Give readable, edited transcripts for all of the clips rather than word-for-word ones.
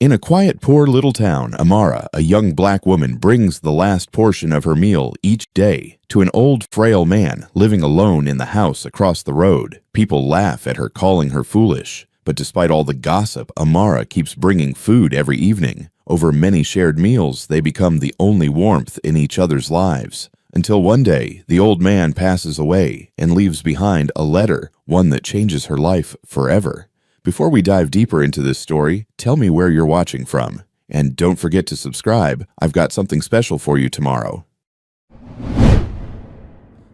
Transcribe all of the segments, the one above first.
In a quiet, poor little town, Amara, a young black woman, brings the last portion of her meal each day to an old, frail man living alone in the house across the road. People laugh at her, calling her foolish. But despite all the gossip, Amara keeps bringing food every evening. Over many shared meals, they become the only warmth in each other's lives. Until one day, the old man passes away and leaves behind a letter, one that changes her life forever. Before we dive deeper into this story, tell me where you're watching from. And don't forget to subscribe. I've got something special for you tomorrow.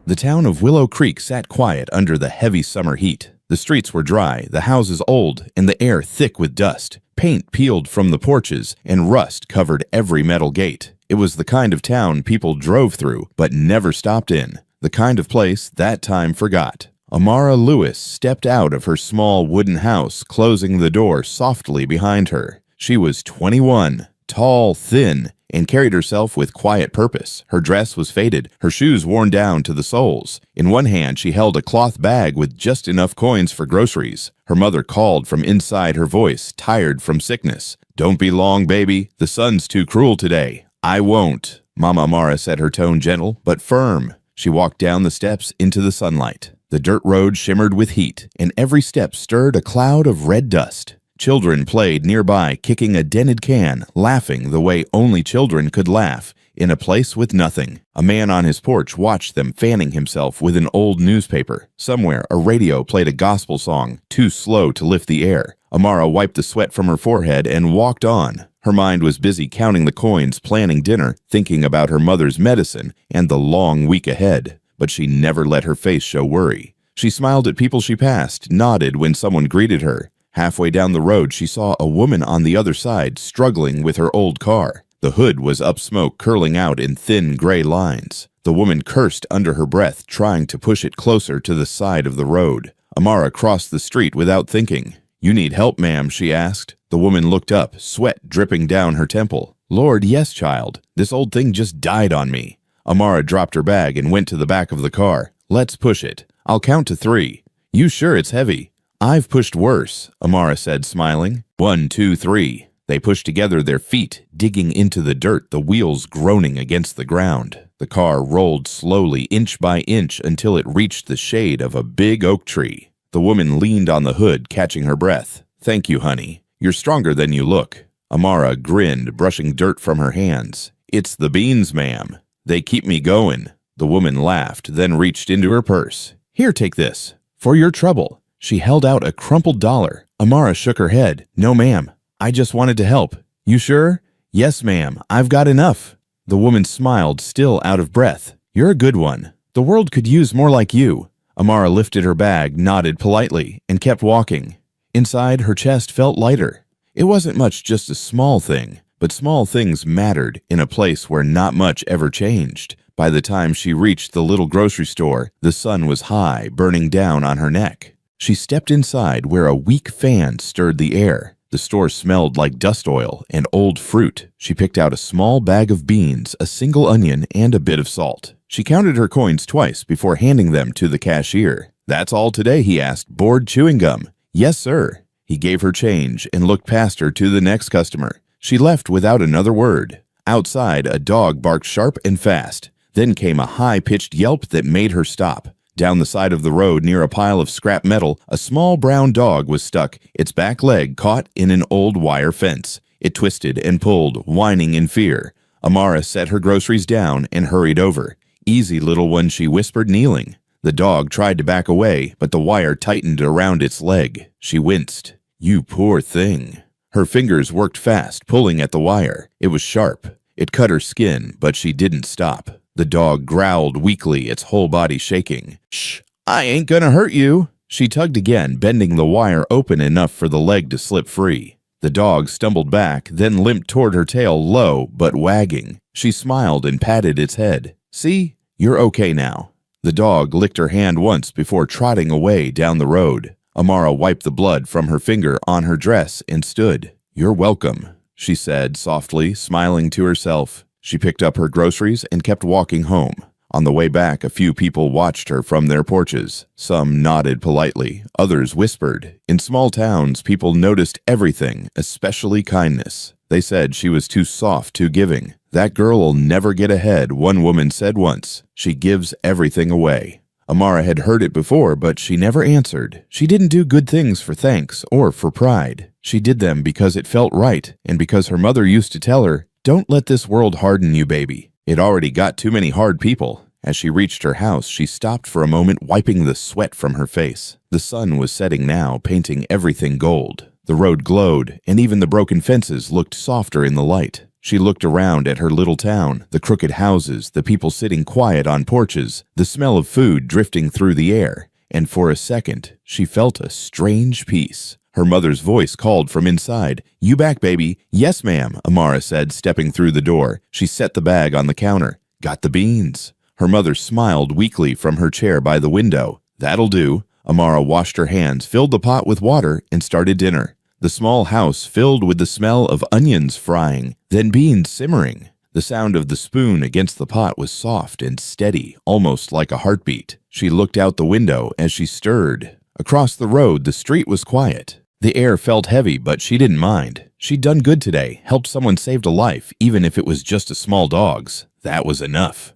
The town of Willow Creek sat quiet under the heavy summer heat. The streets were dry, the houses old, and the air thick with dust. Paint peeled from the porches, and rust covered every metal gate. It was the kind of town people drove through, but never stopped in. The kind of place that time forgot. Amara Lewis stepped out of her small wooden house, closing the door softly behind her. She was 21, tall, thin, and carried herself with quiet purpose. Her dress was faded, her shoes worn down to the soles. In one hand, she held a cloth bag with just enough coins for groceries. Her mother called from inside her voice, tired from sickness. "Don't be long, baby. The sun's too cruel today." "I won't." Mama Amara said, her tone gentle but firm. She walked down the steps into the sunlight. The dirt road shimmered with heat, and every step stirred a cloud of red dust. Children played nearby, kicking a dented can, laughing the way only children could laugh, in a place with nothing. A man on his porch watched them, fanning himself with an old newspaper. Somewhere, a radio played a gospel song, too slow to lift the air. Amara wiped the sweat from her forehead and walked on. Her mind was busy counting the coins, planning dinner, thinking about her mother's medicine, and the long week ahead. But she never let her face show worry. She smiled at people she passed, nodded when someone greeted her. Halfway down the road, she saw a woman on the other side, struggling with her old car. The hood was up, smoke curling out in thin gray lines. The woman cursed under her breath, trying to push it closer to the side of the road. Amara crossed the street without thinking. "You need help, ma'am?" she asked. The woman looked up, sweat dripping down her temple. "Lord, yes, child. This old thing just died on me." Amara dropped her bag and went to the back of the car. "Let's push it. I'll count to 3. You sure it's heavy?" "I've pushed worse," Amara said, smiling. 1, 2, 3. They pushed together, their feet digging into the dirt, the wheels groaning against the ground. The car rolled slowly, inch by inch, until it reached the shade of a big oak tree. The woman leaned on the hood, catching her breath. "Thank you, honey. You're stronger than you look." Amara grinned, brushing dirt from her hands. "It's the beans, ma'am. They keep me going." The woman laughed, then reached into her purse. "Here, take this. For your trouble." She held out a crumpled dollar. Amara shook her head. "No, ma'am. I just wanted to help." "You sure?" "Yes, ma'am. I've got enough." The woman smiled, still out of breath. "You're a good one. The world could use more like you." Amara lifted her bag, nodded politely, and kept walking. Inside, her chest felt lighter. It wasn't much, just a small thing. But small things mattered in a place where not much ever changed. By the time she reached the little grocery store, the sun was high, burning down on her neck. She stepped inside, where a weak fan stirred the air. The store smelled like dust oil and old fruit. She picked out a small bag of beans, a single onion, and a bit of salt. She counted her coins twice before handing them to the cashier. "That's all today?" he asked. "Bored chewing gum?" "Yes, sir." He gave her change and looked past her to the next customer. She left without another word. Outside, a dog barked sharp and fast. Then came a high-pitched yelp that made her stop. Down the side of the road, near a pile of scrap metal, a small brown dog was stuck, its back leg caught in an old wire fence. It twisted and pulled, whining in fear. Amara set her groceries down and hurried over. "Easy, little one," she whispered, kneeling. The dog tried to back away, but the wire tightened around its leg. She winced. "You poor thing." Her fingers worked fast, pulling at the wire. It was sharp. It cut her skin, but she didn't stop. The dog growled weakly, its whole body shaking. "Shh, I ain't gonna hurt you." She tugged again, bending the wire open enough for the leg to slip free. The dog stumbled back, then limped toward her tail, low but wagging. She smiled and patted its head. "See? You're okay now." The dog licked her hand once before trotting away down the road. Amara wiped the blood from her finger on her dress and stood. "You're welcome," she said softly, smiling to herself. She picked up her groceries and kept walking home. On the way back, a few people watched her from their porches. Some nodded politely, others whispered. In small towns, people noticed everything, especially kindness. They said she was too soft, too giving. "That girl'll never get ahead," one woman said once. "She gives everything away." Amara had heard it before, but she never answered. She didn't do good things for thanks or for pride. She did them because it felt right, and because her mother used to tell her, "Don't let this world harden you, baby. It already got too many hard people." As she reached her house, she stopped for a moment, wiping the sweat from her face. The sun was setting now, painting everything gold. The road glowed, and even the broken fences looked softer in the light. She looked around at her little town, the crooked houses, the people sitting quiet on porches, the smell of food drifting through the air, and for a second, she felt a strange peace. Her mother's voice called from inside. "You back, baby?" "Yes, ma'am," Amara said, stepping through the door. She set the bag on the counter. "Got the beans?" Her mother smiled weakly from her chair by the window. "That'll do." Amara washed her hands, filled the pot with water, and started dinner. The small house filled with the smell of onions frying, then beans simmering. The sound of the spoon against the pot was soft and steady, almost like a heartbeat. She looked out the window as she stirred. Across the road, the street was quiet. The air felt heavy, but she didn't mind. She'd done good today, helped someone save a life, even if it was just a small dog's. That was enough.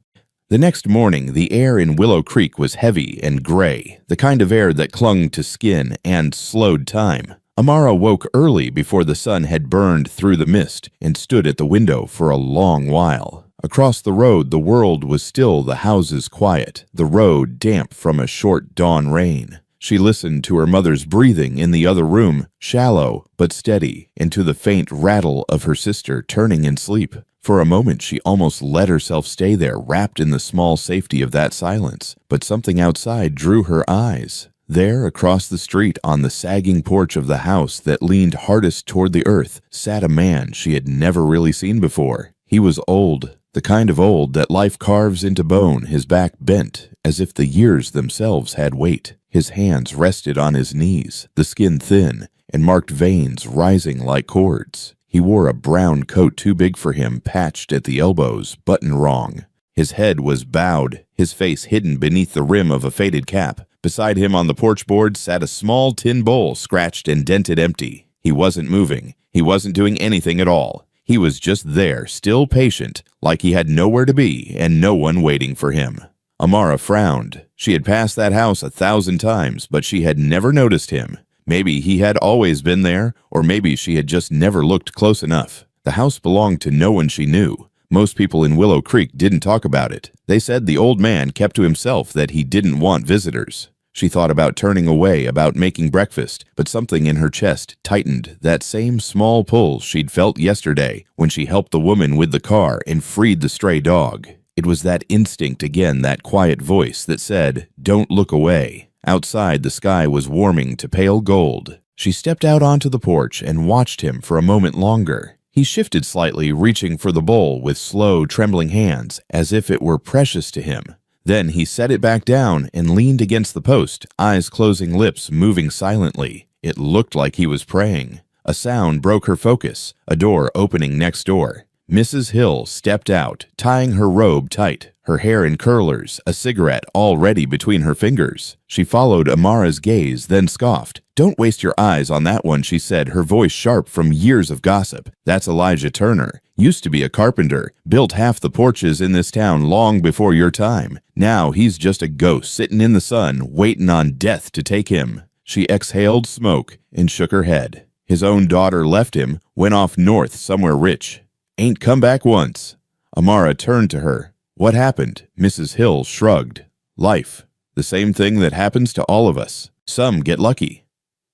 The next morning, the air in Willow Creek was heavy and gray, the kind of air that clung to skin and slowed time. Amara woke early before the sun had burned through the mist and stood at the window for a long while. Across the road, the world was still, the houses quiet, the road damp from a short dawn rain. She listened to her mother's breathing in the other room, shallow but steady, and to the faint rattle of her sister turning in sleep. For a moment, she almost let herself stay there, wrapped in the small safety of that silence. But something outside drew her eyes. There, across the street, on the sagging porch of the house that leaned hardest toward the earth, sat a man she had never really seen before. He was old, the kind of old that life carves into bone, his back bent, as if the years themselves had weight. His hands rested on his knees, the skin thin, and marked veins rising like cords. He wore a brown coat too big for him, patched at the elbows, buttoned wrong. His head was bowed, his face hidden beneath the rim of a faded cap. Beside him on the porch board sat a small tin bowl, scratched and dented empty. He wasn't moving. He wasn't doing anything at all. He was just there, still patient, like he had nowhere to be and no one waiting for him. Amara frowned. She had passed that house 1,000 times, but she had never noticed him. Maybe he had always been there, or maybe she had just never looked close enough. The house belonged to no one she knew. Most people in Willow Creek didn't talk about it. They said the old man kept to himself, that he didn't want visitors. She thought about turning away, about making breakfast, but something in her chest tightened, that same small pull she'd felt yesterday when she helped the woman with the car and freed the stray dog. It was that instinct again, that quiet voice that said, "Don't look away." Outside, the sky was warming to pale gold. She stepped out onto the porch and watched him for a moment longer. He shifted slightly, reaching for the bowl with slow, trembling hands, as if it were precious to him. Then he set it back down and leaned against the post, eyes closing, lips moving silently. It looked like he was praying. A sound broke her focus, a door opening next door. Mrs. Hill stepped out, tying her robe tight, her hair in curlers, a cigarette already between her fingers. She followed Amara's gaze, then scoffed. "Don't waste your eyes on that one," she said, her voice sharp from years of gossip. "That's Elijah Turner. Used to be a carpenter, built half the porches in this town long before your time. Now he's just a ghost sitting in the sun, waiting on death to take him." She exhaled smoke and shook her head. His own daughter left him, went off north somewhere rich. Ain't come back once. Amara turned to her. "What happened?" Mrs. Hill shrugged. "Life. The same thing that happens to all of us. Some get lucky.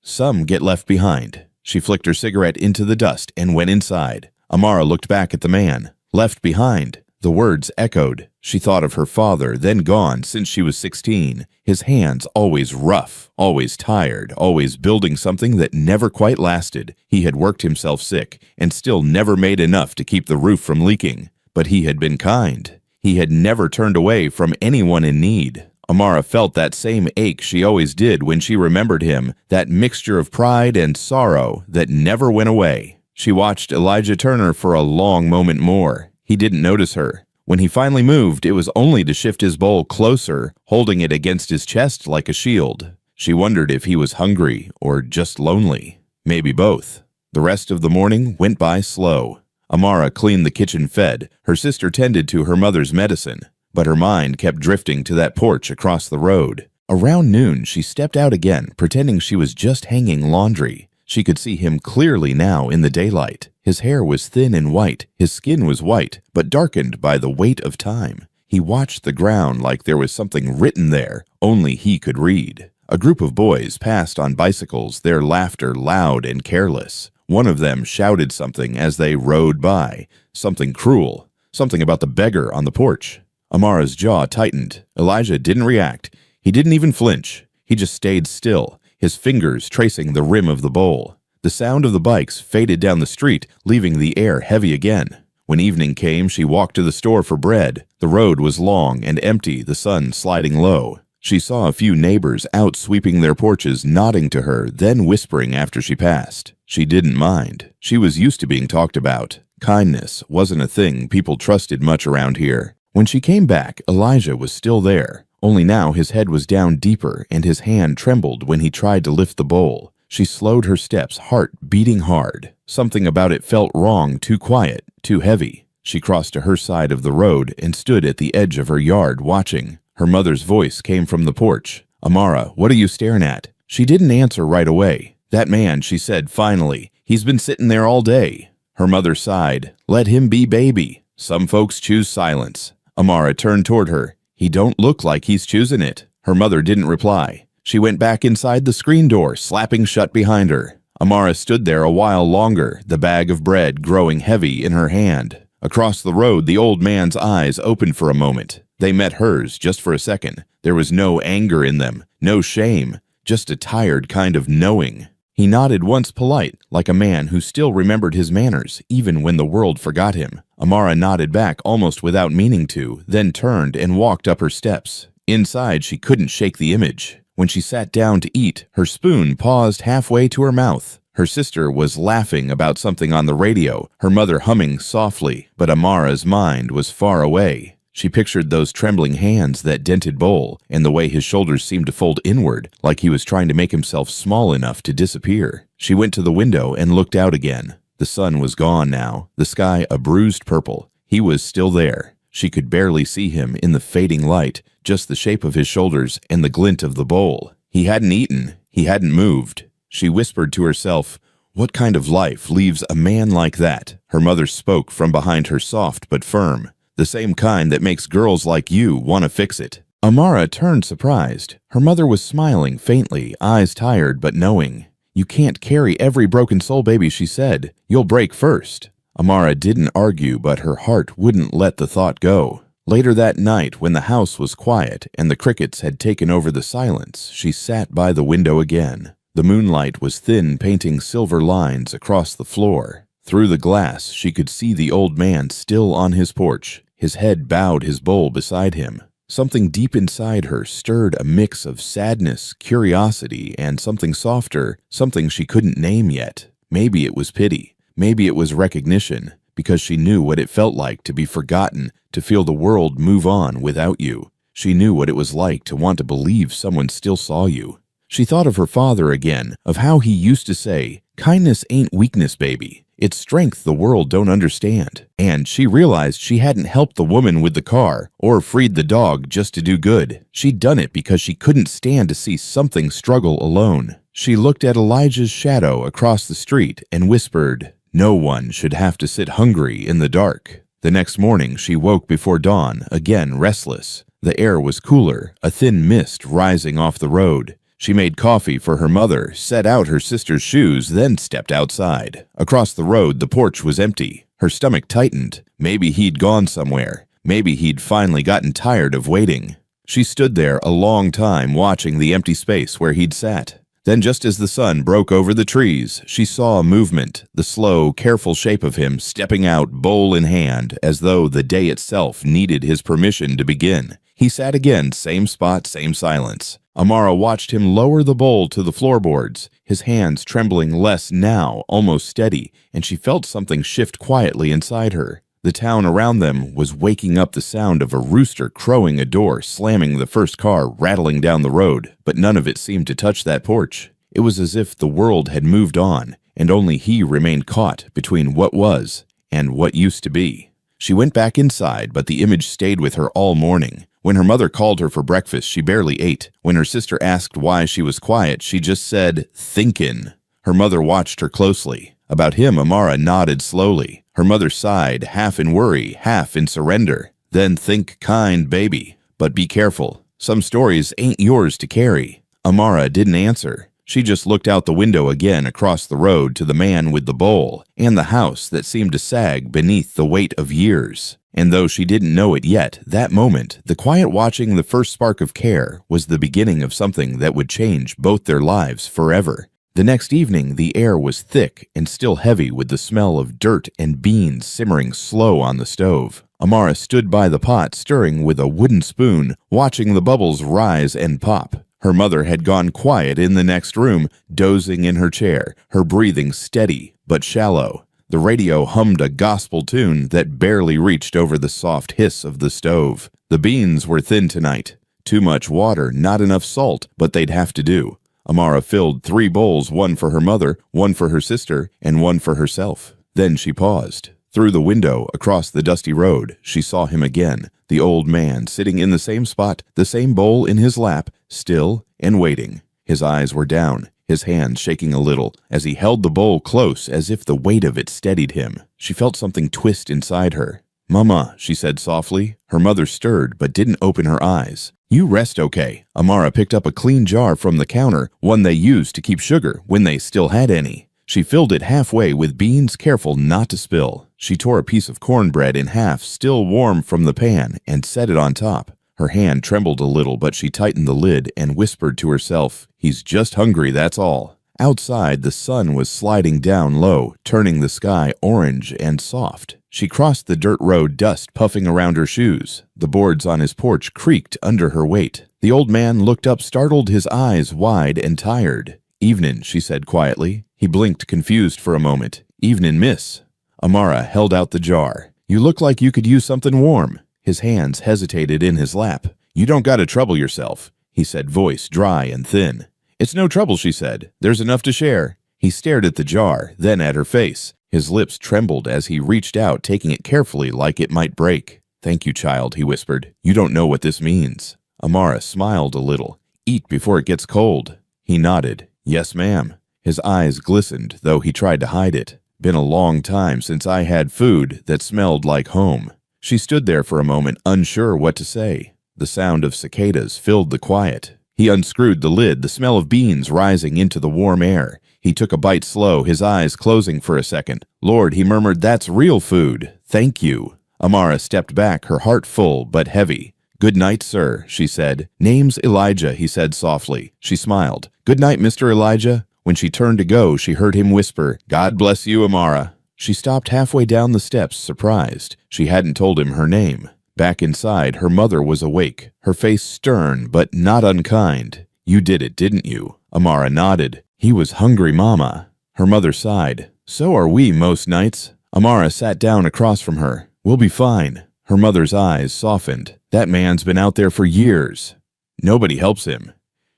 Some get left behind." She flicked her cigarette into the dust and went inside. Amara looked back at the man. Left behind. The words echoed. She thought of her father, then gone since she was 16. His hands always rough, always tired, always building something that never quite lasted. He had worked himself sick and still never made enough to keep the roof from leaking. But he had been kind. He had never turned away from anyone in need. Amara felt that same ache she always did when she remembered him, that mixture of pride and sorrow that never went away. She watched Elijah Turner for a long moment more. He didn't notice her. When he finally moved, it was only to shift his bowl closer, holding it against his chest like a shield. She wondered if he was hungry or just lonely. Maybe both. The rest of the morning went by slow. Amara cleaned the kitchen fed. Her sister tended to her mother's medicine. But her mind kept drifting to that porch across the road. Around noon, she stepped out again, pretending she was just hanging laundry. She could see him clearly now in the daylight. His hair was thin and white. His skin was white, but darkened by the weight of time. He watched the ground like there was something written there only he could read. A group of boys passed on bicycles, their laughter loud and careless. One of them shouted something as they rode by, something cruel, something about the beggar on the porch. Amara's jaw tightened. Elijah didn't react. He didn't even flinch. He just stayed still, his fingers tracing the rim of the bowl. The sound of the bikes faded down the street, leaving the air heavy again. When evening came, she walked to the store for bread. The road was long and empty, the sun sliding low. She saw a few neighbors out sweeping their porches, nodding to her, then whispering after she passed. She didn't mind. She was used to being talked about. Kindness wasn't a thing people trusted much around here. When she came back, Elijah was still there. Only now his head was down deeper and his hand trembled when he tried to lift the bowl. She slowed her steps, heart beating hard. Something about it felt wrong, too quiet, too heavy. She crossed to her side of the road and stood at the edge of her yard watching. Her mother's voice came from the porch. "Amara, what are you staring at?" She didn't answer right away. "That man," she said finally. "He's been sitting there all day." Her mother sighed. "Let him be, baby. Some folks choose silence." Amara turned toward her. "He don't look like he's choosing it." Her mother didn't reply. She went back inside the screen door, slapping shut behind her. Amara stood there a while longer, the bag of bread growing heavy in her hand. Across the road, the old man's eyes opened for a moment. They met hers just for a second. There was no anger in them, no shame, just a tired kind of knowing. He nodded once polite, like a man who still remembered his manners, even when the world forgot him. Amara nodded back almost without meaning to, then turned and walked up her steps. Inside, she couldn't shake the image. When she sat down to eat, her spoon paused halfway to her mouth. Her sister was laughing about something on the radio, her mother humming softly, but Amara's mind was far away. She pictured those trembling hands, that dented bowl, and the way his shoulders seemed to fold inward, like he was trying to make himself small enough to disappear. She went to the window and looked out again. The sun was gone now, the sky a bruised purple. He was still there. She could barely see him in the fading light, just the shape of his shoulders and the glint of the bowl. He hadn't eaten. He hadn't moved. She whispered to herself, "What kind of life leaves a man like that?" Her mother spoke from behind her, soft but firm. "The same kind that makes girls like you want to fix it." Amara turned surprised. Her mother was smiling faintly, eyes tired but knowing. "You can't carry every broken soul, baby," she said. "You'll break first." Amara didn't argue, but her heart wouldn't let the thought go. Later that night, when the house was quiet and the crickets had taken over the silence, she sat by the window again. The moonlight was thin, painting silver lines across the floor. Through the glass, she could see the old man still on his porch, his head bowed, his bowl beside him. Something deep inside her stirred a mix of sadness, curiosity, and something softer, something she couldn't name yet. Maybe it was pity. Maybe it was recognition, because she knew what it felt like to be forgotten, to feel the world move on without you. She knew what it was like to want to believe someone still saw you. She thought of her father again, of how he used to say, "Kindness ain't weakness, baby. It's strength the world don't understand." And she realized she hadn't helped the woman with the car or freed the dog just to do good. She'd done it because she couldn't stand to see something struggle alone. She looked at Elijah's shadow across the street and whispered, "No one should have to sit hungry in the dark." The next morning she woke before dawn, again restless. The air was cooler, a thin mist rising off the road. She made coffee for her mother, set out her sister's shoes, then stepped outside. Across the road, the porch was empty. Her stomach tightened. Maybe he'd gone somewhere. Maybe he'd finally gotten tired of waiting. She stood there a long time watching the empty space where he'd sat. Then just as the sun broke over the trees, she saw a movement, the slow, careful shape of him stepping out, bowl in hand, as though the day itself needed his permission to begin. He sat again, same spot, same silence. Amara watched him lower the bowl to the floorboards, his hands trembling less now, almost steady, and she felt something shift quietly inside her. The town around them was waking up the sound of a rooster crowing, a door slamming, the first car rattling down the road, but none of it seemed to touch that porch. It was as if the world had moved on, and only he remained caught between what was and what used to be. She went back inside, but the image stayed with her all morning. When her mother called her for breakfast, she barely ate. When her sister asked why she was quiet, she just said, "Thinkin'." Her mother watched her closely. About him, Amara nodded slowly. Her mother sighed, half in worry, half in surrender. "Then think kind, baby. But be careful. Some stories ain't yours to carry." Amara didn't answer. She just looked out the window again across the road to the man with the bowl and the house that seemed to sag beneath the weight of years. And though she didn't know it yet, that moment, the quiet watching the first spark of care, was the beginning of something that would change both their lives forever. The next evening, the air was thick and still heavy with the smell of dirt and beans simmering slow on the stove. Amara stood by the pot, stirring with a wooden spoon, watching the bubbles rise and pop. Her mother had gone quiet in the next room, dozing in her chair, her breathing steady but shallow. The radio hummed a gospel tune that barely reached over the soft hiss of the stove. The beans were thin tonight. Too much water, not enough salt, but they'd have to do. Amara filled 3 bowls, one for her mother, one for her sister, and one for herself. Then she paused. Through the window, across the dusty road, she saw him again, the old man, sitting in the same spot, the same bowl in his lap, still and waiting. His eyes were down, his hands shaking a little, as he held the bowl close as if the weight of it steadied him. She felt something twist inside her. "Mama," she said softly. Her mother stirred but didn't open her eyes. "You rest, okay?" Amara picked up a clean jar from the counter, one they used to keep sugar when they still had any. She filled it halfway with beans, careful not to spill. She tore a piece of cornbread in half, still warm from the pan, and set it on top. Her hand trembled a little, but she tightened the lid and whispered to herself, "He's just hungry, that's all." Outside, the sun was sliding down low, turning the sky orange and soft. She crossed the dirt road, dust puffing around her shoes. The boards on his porch creaked under her weight. The old man looked up, startled, his eyes wide and tired. "Evenin'," she said quietly. He blinked, confused for a moment. "Evenin', miss." Amara held out the jar. "You look like you could use something warm." His hands hesitated in his lap. "You don't gotta trouble yourself," he said, voice dry and thin. "It's no trouble," she said. "There's enough to share." He stared at the jar, then at her face. His lips trembled as he reached out, taking it carefully like it might break. "Thank you, child," he whispered. "You don't know what this means." Amara smiled a little. "Eat before it gets cold." He nodded. "Yes, ma'am." His eyes glistened, though he tried to hide it. "Been a long time since I had food that smelled like home." She stood there for a moment, unsure what to say. The sound of cicadas filled the quiet. He unscrewed the lid, the smell of beans rising into the warm air. He took a bite slow, his eyes closing for a second. "Lord," he murmured, "that's real food. Thank you." Amara stepped back, her heart full but heavy. "Good night, sir," she said. "Name's Elijah," he said softly. She smiled. "Good night, Mr. Elijah." When she turned to go, she heard him whisper, "God bless you, Amara." She stopped halfway down the steps, surprised. She hadn't told him her name. Back inside, her mother was awake, her face stern but not unkind. "You did it, didn't you?" Amara nodded. "He was hungry, Mama." Her mother sighed. "So are we most nights." Amara sat down across from her. "We'll be fine." Her mother's eyes softened. "That man's been out there for years. Nobody helps him.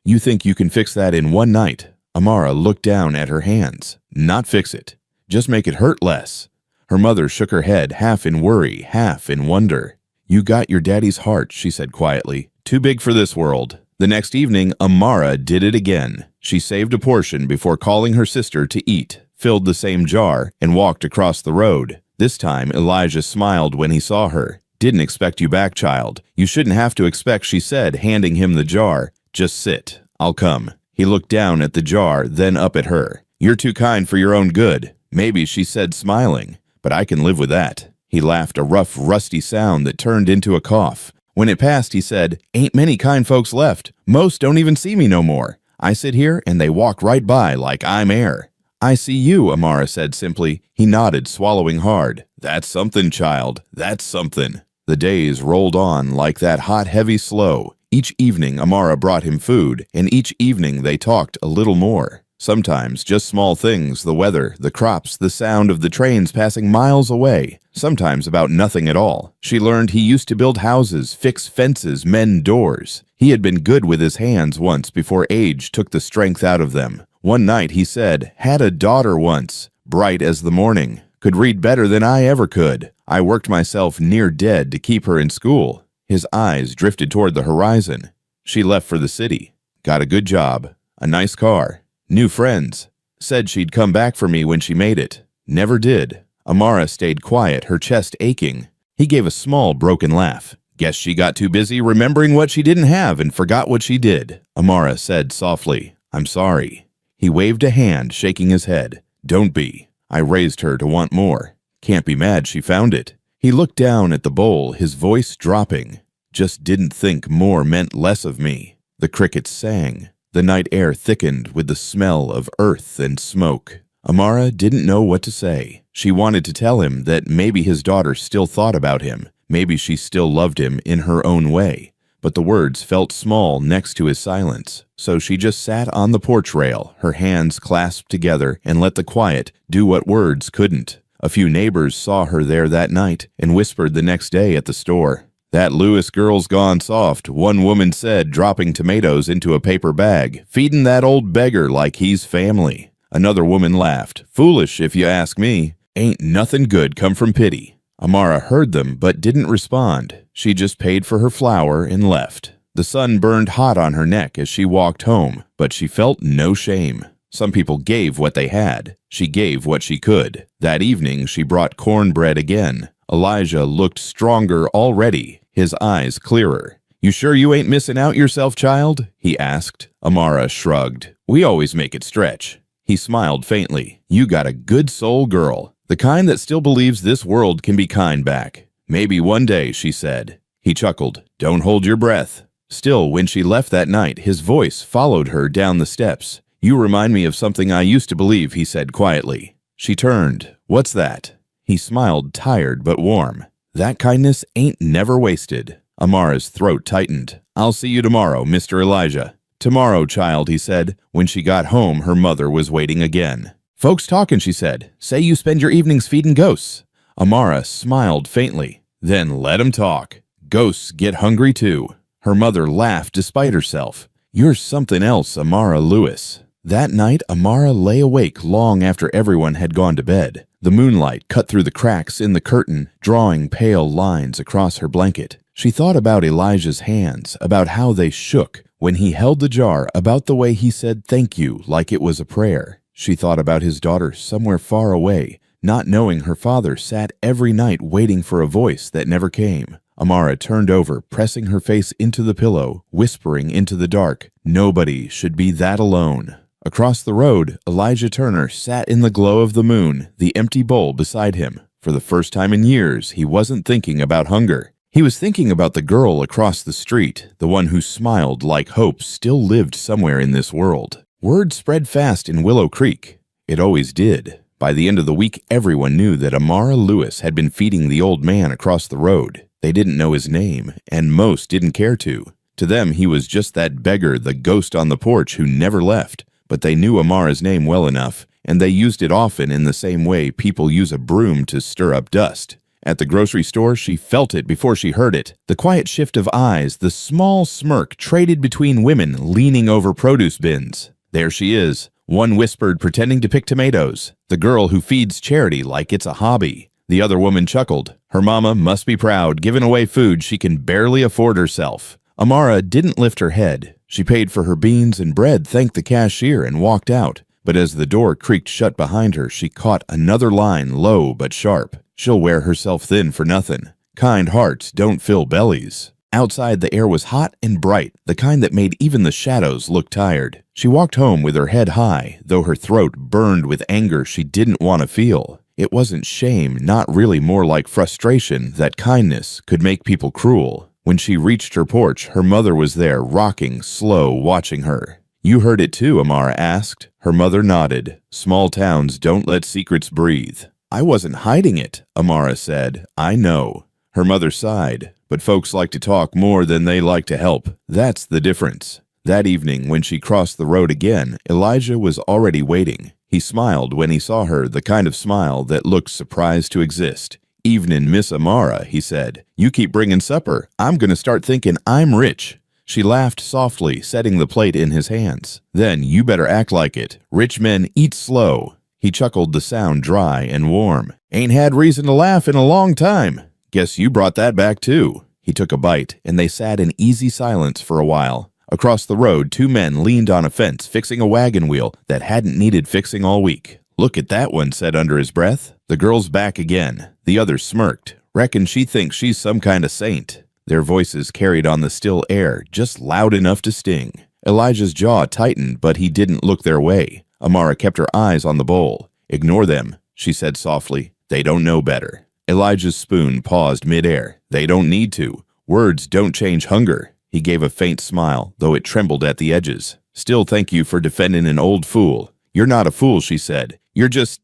You think you can fix that in one night?" Amara looked down at her hands. "Not fix it. Just make it hurt less." Her mother shook her head, half in worry, half in wonder. "You got your daddy's heart," she said quietly. "Too big for this world." The next evening, Amara did it again. She saved a portion before calling her sister to eat, filled the same jar, and walked across the road. This time, Elijah smiled when he saw her. "Didn't expect you back, child. You shouldn't have to expect," she said, handing him the jar. "Just sit. I'll come." He looked down at the jar, then up at her. "You're too kind for your own good." "Maybe," she said, smiling, "but I can live with that." He laughed, a rough, rusty sound that turned into a cough. When it passed, he said, "Ain't many kind folks left. Most don't even see me no more. I sit here, and they walk right by like I'm air." "I see you," Amara said simply. He nodded, swallowing hard. "That's something, child. That's something." The days rolled on like that hot, heavy slow. Each evening, Amara brought him food, and each evening they talked a little more. Sometimes just small things, the weather, the crops, the sound of the trains passing miles away. Sometimes about nothing at all. She learned he used to build houses, fix fences, mend doors. He had been good with his hands once before age took the strength out of them. One night he said, "Had a daughter once, bright as the morning. Could read better than I ever could. I worked myself near dead to keep her in school." His eyes drifted toward the horizon. She left for the city. Got a good job, a nice car, new friends. Said she'd come back for me when she made it. Never did. Amara stayed quiet, her chest aching. He gave a small, broken laugh. "Guess she got too busy remembering what she didn't have and forgot what she did." Amara said softly, "I'm sorry." He waved a hand, shaking his head. "Don't be. I raised her to want more. Can't be mad she found it." He looked down at the bowl, his voice dropping. "Just didn't think more meant less of me." The crickets sang. The night air thickened with the smell of earth and smoke. Amara didn't know what to say. She wanted to tell him that maybe his daughter still thought about him. Maybe she still loved him in her own way. But the words felt small next to his silence. So she just sat on the porch rail, her hands clasped together, and let the quiet do what words couldn't. A few neighbors saw her there that night and whispered the next day at the store. "That Lewis girl's gone soft," one woman said, dropping tomatoes into a paper bag. "Feedin' that old beggar like he's family." Another woman laughed. "Foolish, if you ask me. Ain't nothing good come from pity." Amara heard them but didn't respond. She just paid for her flour and left. The sun burned hot on her neck as she walked home, but she felt no shame. Some people gave what they had. She gave what she could. That evening she brought cornbread again. Elijah looked stronger already, his eyes clearer. "You sure you ain't missing out yourself, child?" he asked. Amara shrugged. "We always make it stretch." He smiled faintly. "You got a good soul girl, the kind that still believes this world can be kind back. Maybe one day," she said. He chuckled. "Don't hold your breath." Still, when she left that night, his voice followed her down the steps. "You remind me of something I used to believe," he said quietly. She turned. "What's that?" He smiled, tired but warm. "That kindness ain't never wasted." Amara's throat tightened. "I'll see you tomorrow, Mr. Elijah." "Tomorrow, child," he said. When she got home, her mother was waiting again. "Folks talking," she said. "Say you spend your evenings feeding ghosts." Amara smiled faintly. "Then let 'em talk. Ghosts get hungry too." Her mother laughed despite herself. "You're something else, Amara Lewis." That night, Amara lay awake long after everyone had gone to bed. The moonlight cut through the cracks in the curtain, drawing pale lines across her blanket. She thought about Elijah's hands, about how they shook when he held the jar, about the way he said thank you like it was a prayer. She thought about his daughter somewhere far away, not knowing her father sat every night waiting for a voice that never came. Amara turned over, pressing her face into the pillow, whispering into the dark, "Nobody should be that alone." Across the road, Elijah Turner sat in the glow of the moon, the empty bowl beside him. For the first time in years, he wasn't thinking about hunger. He was thinking about the girl across the street, the one who smiled like hope still lived somewhere in this world. Word spread fast in Willow Creek. It always did. By the end of the week, everyone knew that Amara Lewis had been feeding the old man across the road. They didn't know his name, and most didn't care to. To them, he was just that beggar, the ghost on the porch who never left. But they knew Amara's name well enough, and they used it often in the same way people use a broom to stir up dust. At the grocery store, she felt it before she heard it. The quiet shift of eyes, the small smirk traded between women leaning over produce bins. "There she is," one whispered, pretending to pick tomatoes. "The girl who feeds charity like it's a hobby." The other woman chuckled. "Her mama must be proud, giving away food she can barely afford herself." Amara didn't lift her head. She paid for her beans and bread, thanked the cashier, and walked out. But as the door creaked shut behind her, she caught another line, low but sharp. "She'll wear herself thin for nothing. Kind hearts don't fill bellies." Outside, the air was hot and bright, the kind that made even the shadows look tired. She walked home with her head high, though her throat burned with anger she didn't want to feel. It wasn't shame, not really, more like frustration that kindness could make people cruel. When she reached her porch, her mother was there, rocking, slow, watching her. "You heard it too?" Amara asked. Her mother nodded. "Small towns don't let secrets breathe." "I wasn't hiding it," Amara said. "I know." Her mother sighed. "But folks like to talk more than they like to help. That's the difference." That evening, when she crossed the road again, Elijah was already waiting. He smiled when he saw her, the kind of smile that looked surprised to exist. "Evenin', Miss Amara," he said. "You keep bringing supper. I'm going to start thinking I'm rich." She laughed softly, setting the plate in his hands. "Then you better act like it. Rich men eat slow." He chuckled, the sound dry and warm. "Ain't had reason to laugh in a long time. Guess you brought that back too." He took a bite, and they sat in easy silence for a while. Across the road, two men leaned on a fence, fixing a wagon wheel that hadn't needed fixing all week. "Look at that one," said under his breath. "The girl's back again." The other smirked. "Reckon she thinks she's some kind of saint." Their voices carried on the still air, just loud enough to sting. Elijah's jaw tightened, but he didn't look their way. Amara kept her eyes on the bowl. "Ignore them," she said softly. "They don't know better." Elijah's spoon paused midair. "They don't need to. Words don't change hunger." He gave a faint smile, though it trembled at the edges. "Still, thank you for defending an old fool." "You're not a fool," she said. "You're just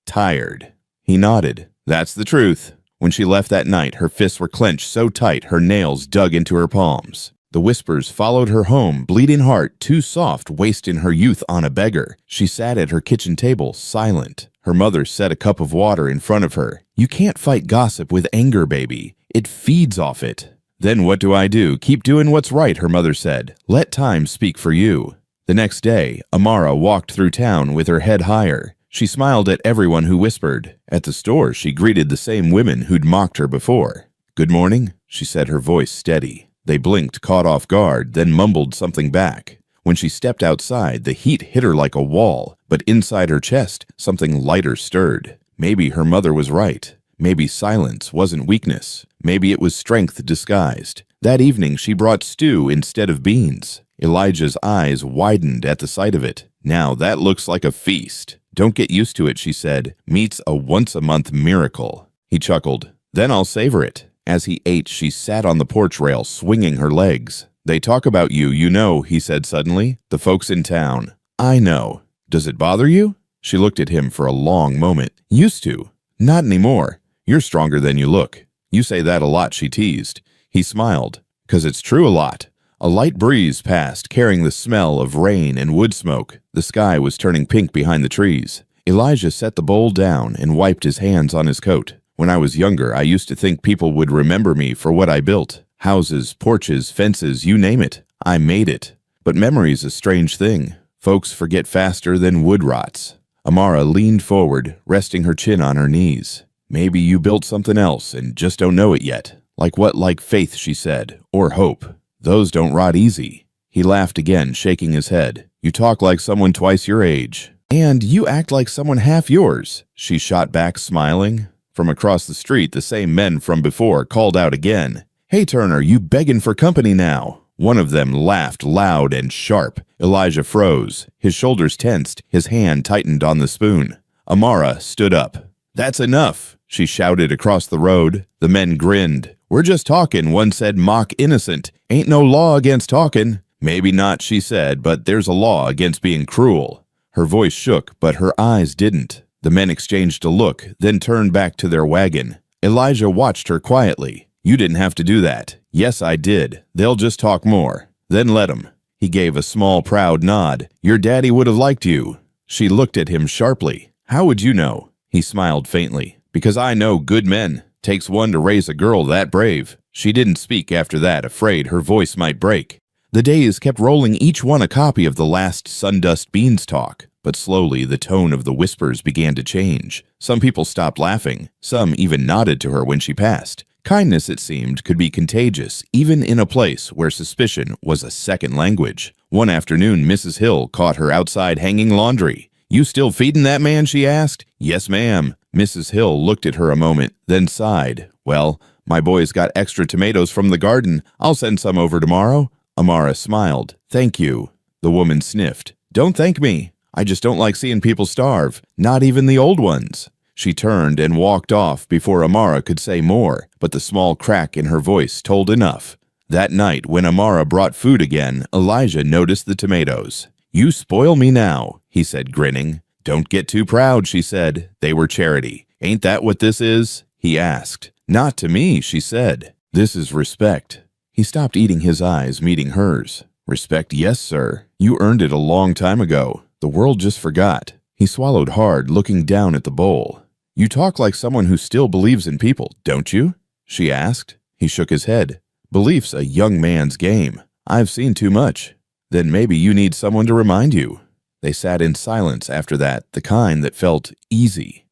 tired." He nodded. "That's the truth." When she left that night, her fists were clenched so tight her nails dug into her palms. The whispers followed her home, bleeding heart, too soft, wasting her youth on a beggar. She sat at her kitchen table, silent. Her mother set a cup of water in front of her. "You can't fight gossip with anger, baby. It feeds off it." "Then what do I do? Keep doing what's right," her mother said. "Let time speak for you." The next day, Amara walked through town with her head higher. She smiled at everyone who whispered. At the store, she greeted the same women who'd mocked her before. "Good morning," she said, her voice steady. They blinked, caught off guard, then mumbled something back. When she stepped outside, the heat hit her like a wall, but inside her chest, something lighter stirred. Maybe her mother was right. Maybe silence wasn't weakness. Maybe it was strength disguised. That evening, she brought stew instead of beans. Elijah's eyes widened at the sight of it. "Now that looks like a feast." "Don't get used to it," she said. "Meat's a once-a-month miracle." He chuckled. "Then I'll savor it." As he ate, she sat on the porch rail, swinging her legs. "They talk about you, you know," he said suddenly. "The folks in town." "I know." "Does it bother you?" She looked at him for a long moment. "Used to. Not anymore. You're stronger than you look." "You say that a lot," she teased. He smiled. "'Cause it's true a lot." A light breeze passed, carrying the smell of rain and wood smoke. The sky was turning pink behind the trees. Elijah set the bowl down and wiped his hands on his coat. "When I was younger, I used to think people would remember me for what I built. Houses, porches, fences, you name it. I made it. But memory's a strange thing. Folks forget faster than wood rots." Amara leaned forward, resting her chin on her knees. "Maybe you built something else and just don't know it yet." "Like what? Like faith," she said. "Or hope. Those don't rot easy." He laughed again, shaking his head. "You talk like someone twice your age." "And you act like someone half yours," she shot back, smiling. From across the street, the same men from before called out again. "Hey, Turner, you begging for company now?" One of them laughed loud and sharp. Elijah froze. His shoulders tensed. His hand tightened on the spoon. Amara stood up. "That's enough," she shouted across the road. The men grinned. "We're just talking," one said, mock innocent. "Ain't no law against talking." "Maybe not," she said, "but there's a law against being cruel." Her voice shook, but her eyes didn't. The men exchanged a look, then turned back to their wagon. Elijah watched her quietly. "You didn't have to do that." "Yes, I did. They'll just talk more." "Then let 'em." He gave a small, proud nod. "Your daddy would have liked you." She looked at him sharply. "How would you know?" He smiled faintly. "Because I know good men. Takes one to raise a girl that brave." She didn't speak after that, afraid her voice might break. The days kept rolling, each one a copy of the last Sundust Beanstalk. But slowly the tone of the whispers began to change. Some people stopped laughing. Some even nodded to her when she passed. Kindness, it seemed, could be contagious, even in a place where suspicion was a second language. One afternoon, Mrs. Hill caught her outside hanging laundry. "You still feeding that man?" she asked. "Yes, ma'am." Mrs. Hill looked at her a moment, then sighed. "Well, my boy's got extra tomatoes from the garden. I'll send some over tomorrow." Amara smiled. "Thank you." The woman sniffed. "Don't thank me. I just don't like seeing people starve, not even the old ones." She turned and walked off before Amara could say more, but the small crack in her voice told enough. That night, when Amara brought food again, Elijah noticed the tomatoes. "You spoil me now," he said, grinning. "Don't get too proud," she said. "They were charity." "Ain't that what this is?" he asked. "Not to me," she said. "This is respect." He stopped eating, his eyes meeting hers. Respect, yes, sir. You earned it a long time ago. The world just forgot. He swallowed hard, looking down at the bowl. You talk like someone who still believes in people, don't you? She asked. He shook his head. Belief's a young man's game. I've seen too much. Then maybe you need someone to remind you. They sat in silence after that, the kind that felt easy,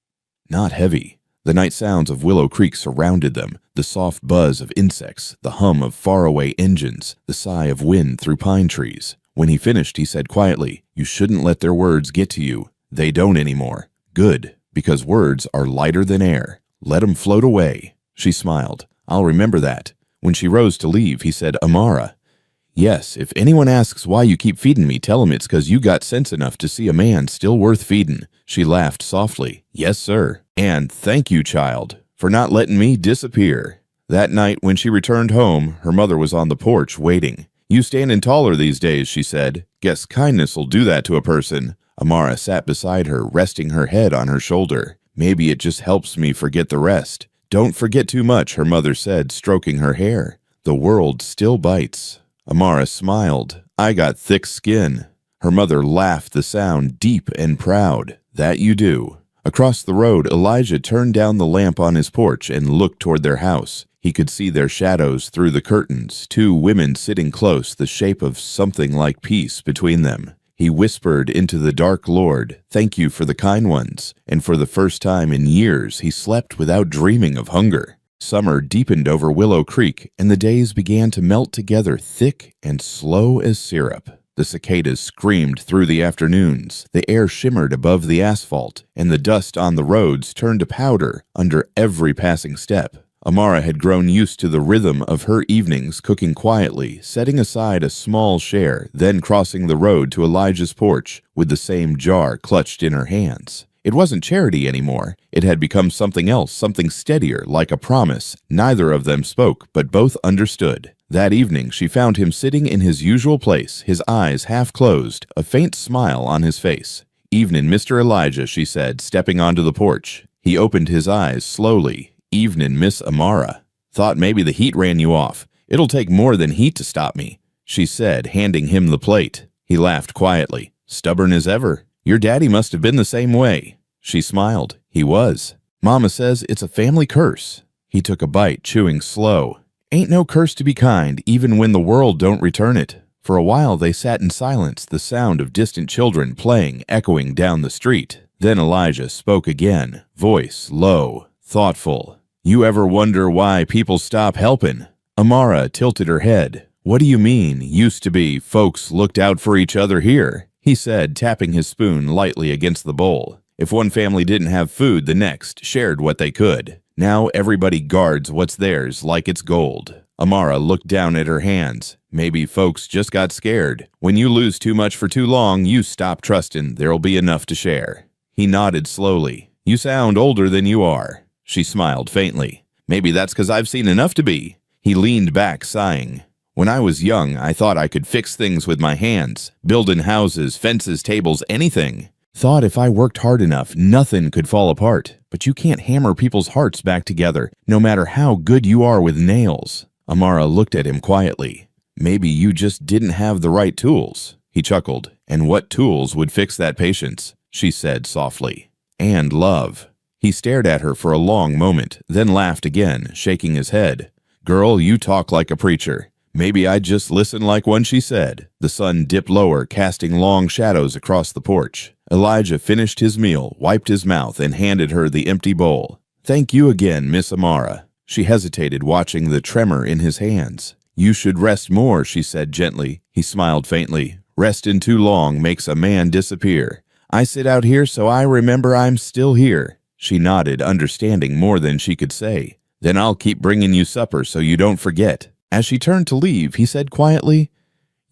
not heavy. The night sounds of Willow Creek surrounded them, the soft buzz of insects, the hum of faraway engines, the sigh of wind through pine trees. When he finished, he said quietly, "You shouldn't let their words get to you. They don't anymore. Good, because words are lighter than air. Let 'em float away." She smiled. "I'll remember that." When she rose to leave, he said, "Amara." "Yes, if anyone asks why you keep feeding me, tell 'em it's 'cause you got sense enough to see a man still worth feeding." She laughed softly. "Yes, sir. And thank you, child, for not letting me disappear." That night, when she returned home, her mother was on the porch waiting. "You standing taller these days," she said. "Guess kindness'll do that to a person." Amara sat beside her, resting her head on her shoulder. "Maybe it just helps me forget the rest." "Don't forget too much," her mother said, stroking her hair. "The world still bites." Amara smiled. "I got thick skin." Her mother laughed, the sound deep and proud. "That you do." Across the road, Elijah turned down the lamp on his porch and looked toward their house. He could see their shadows through the curtains, two women sitting close, the shape of something like peace between them. He whispered into the dark, "Lord, thank you for the kind ones." And for the first time in years, he slept without dreaming of hunger. Summer deepened over Willow Creek, and the days began to melt together thick and slow as syrup. The cicadas screamed through the afternoons, the air shimmered above the asphalt, and the dust on the roads turned to powder under every passing step. Amara had grown used to the rhythm of her evenings, cooking quietly, setting aside a small share, then crossing the road to Elijah's porch with the same jar clutched in her hands. It wasn't charity anymore. It had become something else, something steadier, like a promise. Neither of them spoke, but both understood. That evening, she found him sitting in his usual place, his eyes half closed, a faint smile on his face. "Evenin', Mr. Elijah," she said, stepping onto the porch. He opened his eyes slowly. "Evenin', Miss Amara. Thought maybe the heat ran you off. It'll take more than heat to stop me," she said, handing him the plate. He laughed quietly. "Stubborn as ever. Your daddy must have been the same way." She smiled. He was. "Mama says it's a family curse." He took a bite, chewing slow. "Ain't no curse to be kind, even when the world don't return it." For a while they sat in silence, the sound of distant children playing echoing down the street. Then Elijah spoke again, voice low, thoughtful. "You ever wonder why people stop helping?" Amara tilted her head. "What do you mean, used to be, folks looked out for each other here?" he said, tapping his spoon lightly against the bowl. "If one family didn't have food, the next shared what they could. Now everybody guards what's theirs like it's gold." Amara looked down at her hands. "Maybe folks just got scared. When you lose too much for too long, you stop trusting there'll be enough to share." He nodded slowly. "You sound older than you are." She smiled faintly. "Maybe that's 'cause I've seen enough to be." He leaned back, sighing. "When I was young, I thought I could fix things with my hands. Building houses, fences, tables, anything. Thought if I worked hard enough, nothing could fall apart. But you can't hammer people's hearts back together, no matter how good you are with nails." Amara looked at him quietly. "Maybe you just didn't have the right tools." He chuckled. "And what tools would fix that patience?" she said softly. "And love." He stared at her for a long moment, then laughed again, shaking his head. "Girl, you talk like a preacher. Maybe I'd just listen like one," she said. The sun dipped lower, casting long shadows across the porch. Elijah finished his meal, wiped his mouth, and handed her the empty bowl. "Thank you again, Miss Amara." She hesitated, watching the tremor in his hands. "You should rest more," she said gently. He smiled faintly. "Resting too long makes a man disappear. I sit out here so I remember I'm still here." She nodded, understanding more than she could say. "Then I'll keep bringing you supper so you don't forget." As she turned to leave, he said quietly,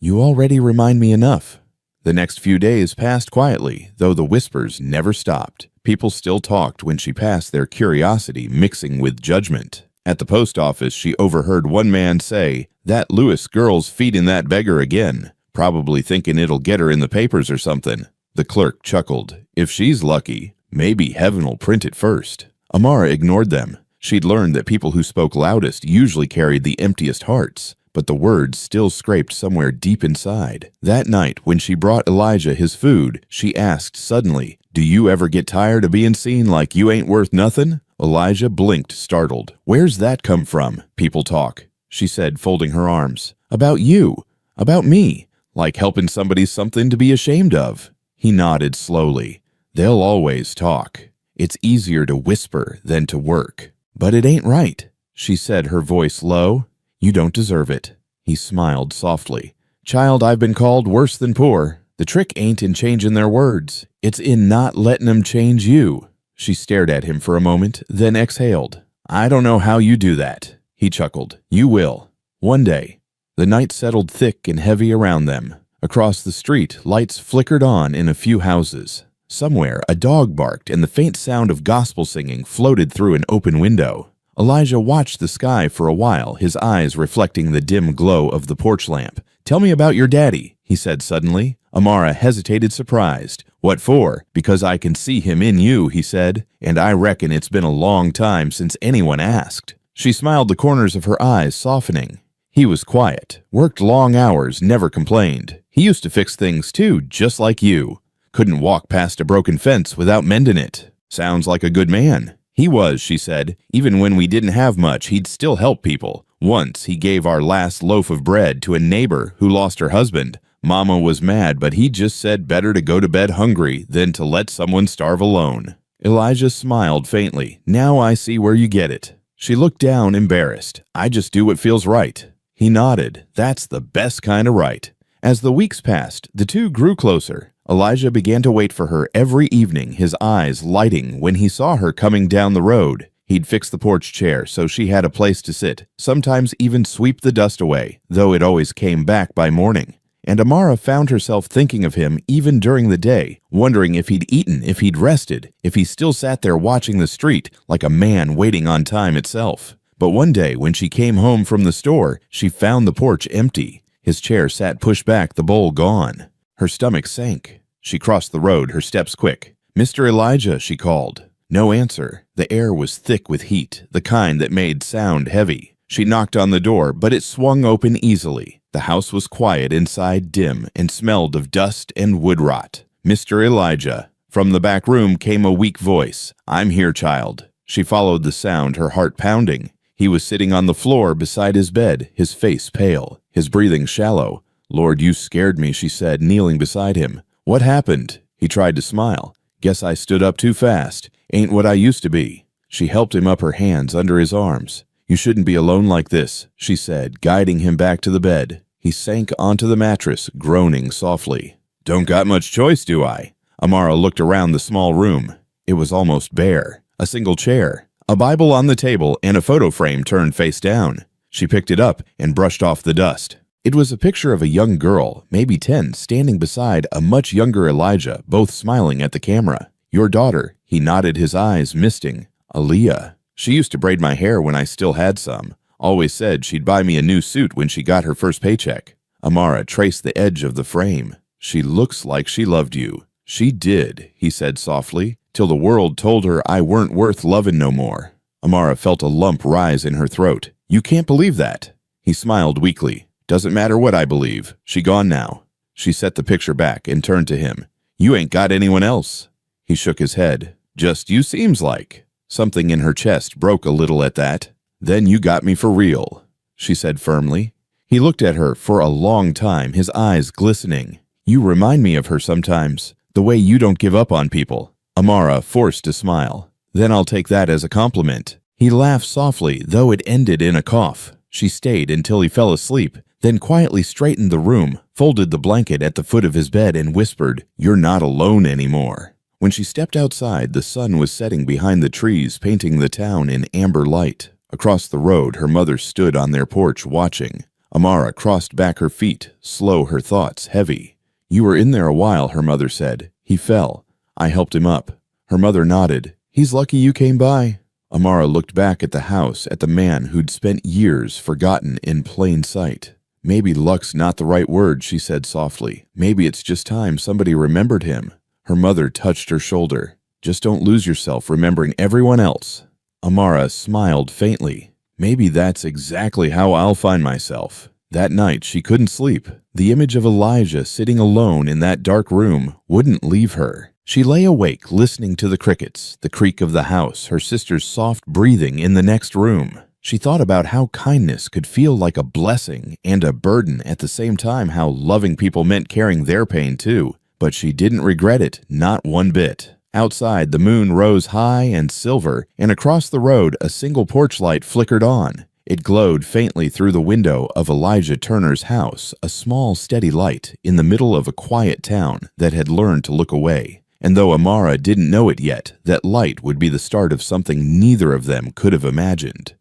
"You already remind me enough." The next few days passed quietly, though the whispers never stopped. People still talked when she passed, their curiosity mixing with judgment. At the post office, she overheard one man say, "That Lewis girl's feeding that beggar again, probably thinking it'll get her in the papers or something." The clerk chuckled. "If she's lucky, maybe heaven'll print it first." Amara ignored them. She'd learned that people who spoke loudest usually carried the emptiest hearts. but the words still scraped somewhere deep inside. That night, when she brought Elijah his food, she asked suddenly, "Do you ever get tired of being seen like you ain't worth nothing?" Elijah blinked, startled. "Where's that come from? People talk," she said, folding her arms. "About you. About me. Like helping somebody something to be ashamed of." He nodded slowly. "They'll always talk. It's easier to whisper than to work." "But it ain't right," she said, her voice low. "You don't deserve it." He smiled softly. "Child, I've been called worse than poor. The trick ain't in changing their words. It's in not letting them change you." She stared at him for a moment, then exhaled. "I don't know how you do that." He chuckled. "You will. One day." The night settled thick and heavy around them. Across the street, lights flickered on in a few houses. Somewhere, a dog barked and the faint sound of gospel singing floated through an open window. Elijah watched the sky for a while, his eyes reflecting the dim glow of the porch lamp. "Tell me about your daddy," he said suddenly. Amara hesitated, surprised. "What for?" "Because I can see him in you," he said, "and I reckon it's been a long time since anyone asked." She smiled, the corners of her eyes softening. He was quiet, worked long hours, never complained. He used to fix things too, just like you. Couldn't walk past a broken fence without mending it. "Sounds like a good man." "He was," she said. "Even when we didn't have much, he'd still help people. Once, he gave our last loaf of bread to a neighbor who lost her husband. Mama was mad, but he just said better to go to bed hungry than to let someone starve alone." Elijah smiled faintly. "Now I see where you get it." She looked down, embarrassed. "I just do what feels right." He nodded. "That's the best kind of right." As the weeks passed, the two grew closer. Elijah began to wait for her every evening, his eyes lighting when he saw her coming down the road. He'd fix the porch chair so she had a place to sit, sometimes even sweep the dust away, though it always came back by morning. And Amara found herself thinking of him even during the day, wondering if he'd eaten, if he'd rested, if he still sat there watching the street like a man waiting on time itself. But one day, when she came home from the store, she found the porch empty. His chair sat pushed back, the bowl gone. Her stomach sank. She crossed the road, her steps quick. "Mr. Elijah," she called. No answer. The air was thick with heat, the kind that made sound heavy. She knocked on the door, but it swung open easily. The house was quiet inside, dim, and smelled of dust and wood rot. "Mr. Elijah." From the back room came a weak voice. "I'm here, child." She followed the sound, her heart pounding. He was sitting on the floor beside his bed, his face pale, his breathing shallow. "Lord, you scared me," she said, kneeling beside him. "What happened?" He tried to smile. "Guess I stood up too fast. Ain't what I used to be." She helped him up, her hands under his arms. "You shouldn't be alone like this," she said, guiding him back to the bed. He sank onto the mattress, groaning softly. "Don't got much choice, do I?" Amara looked around the small room. It was almost bare. A single chair, a Bible on the table, and a photo frame turned face down. She picked it up and brushed off the dust. It was a picture of a young girl, maybe 10, standing beside a much younger Elijah, both smiling at the camera. "Your daughter," he nodded, his eyes misting. "Aaliyah. She used to braid my hair when I still had some. Always said she'd buy me a new suit when she got her first paycheck." Amara traced the edge of the frame. "She looks like she loved you." "She did," he said softly, "till the world told her I weren't worth lovin' no more." Amara felt a lump rise in her throat. "You can't believe that." He smiled weakly. "Doesn't matter what I believe. She gone now." She set the picture back and turned to him. "You ain't got anyone else." He shook his head. "Just you seems like." Something in her chest broke a little at that. "Then you got me for real," she said firmly. He looked at her for a long time, his eyes glistening. "You remind me of her sometimes, the way you don't give up on people." Amara forced a smile. "Then I'll take that as a compliment." He laughed softly, though it ended in a cough. She stayed until he fell asleep, then quietly straightened the room, folded the blanket at the foot of his bed, and whispered, "You're not alone anymore." When she stepped outside, the sun was setting behind the trees, painting the town in amber light. Across the road, her mother stood on their porch watching. Amara crossed back her feet, slow, her thoughts heavy. "You were in there a while," her mother said. "He fell. I helped him up." Her mother nodded. "He's lucky you came by." Amara looked back at the house, at the man who'd spent years forgotten in plain sight. "Maybe luck's not the right word," she said softly. "Maybe it's just time somebody remembered him." Her mother touched her shoulder. "Just don't lose yourself remembering everyone else." Amara smiled faintly. "Maybe that's exactly how I'll find myself." That night she couldn't sleep. The image of Elijah sitting alone in that dark room wouldn't leave her. She lay awake listening to the crickets, the creak of the house, her sister's soft breathing in the next room. She thought about how kindness could feel like a blessing and a burden at the same time, how loving people meant carrying their pain too. But she didn't regret it, not one bit. Outside, the moon rose high and silver, and across the road a single porch light flickered on. It glowed faintly through the window of Elijah Turner's house, a small, steady light in the middle of a quiet town that had learned to look away. And though Amara didn't know it yet, that light would be the start of something neither of them could have imagined.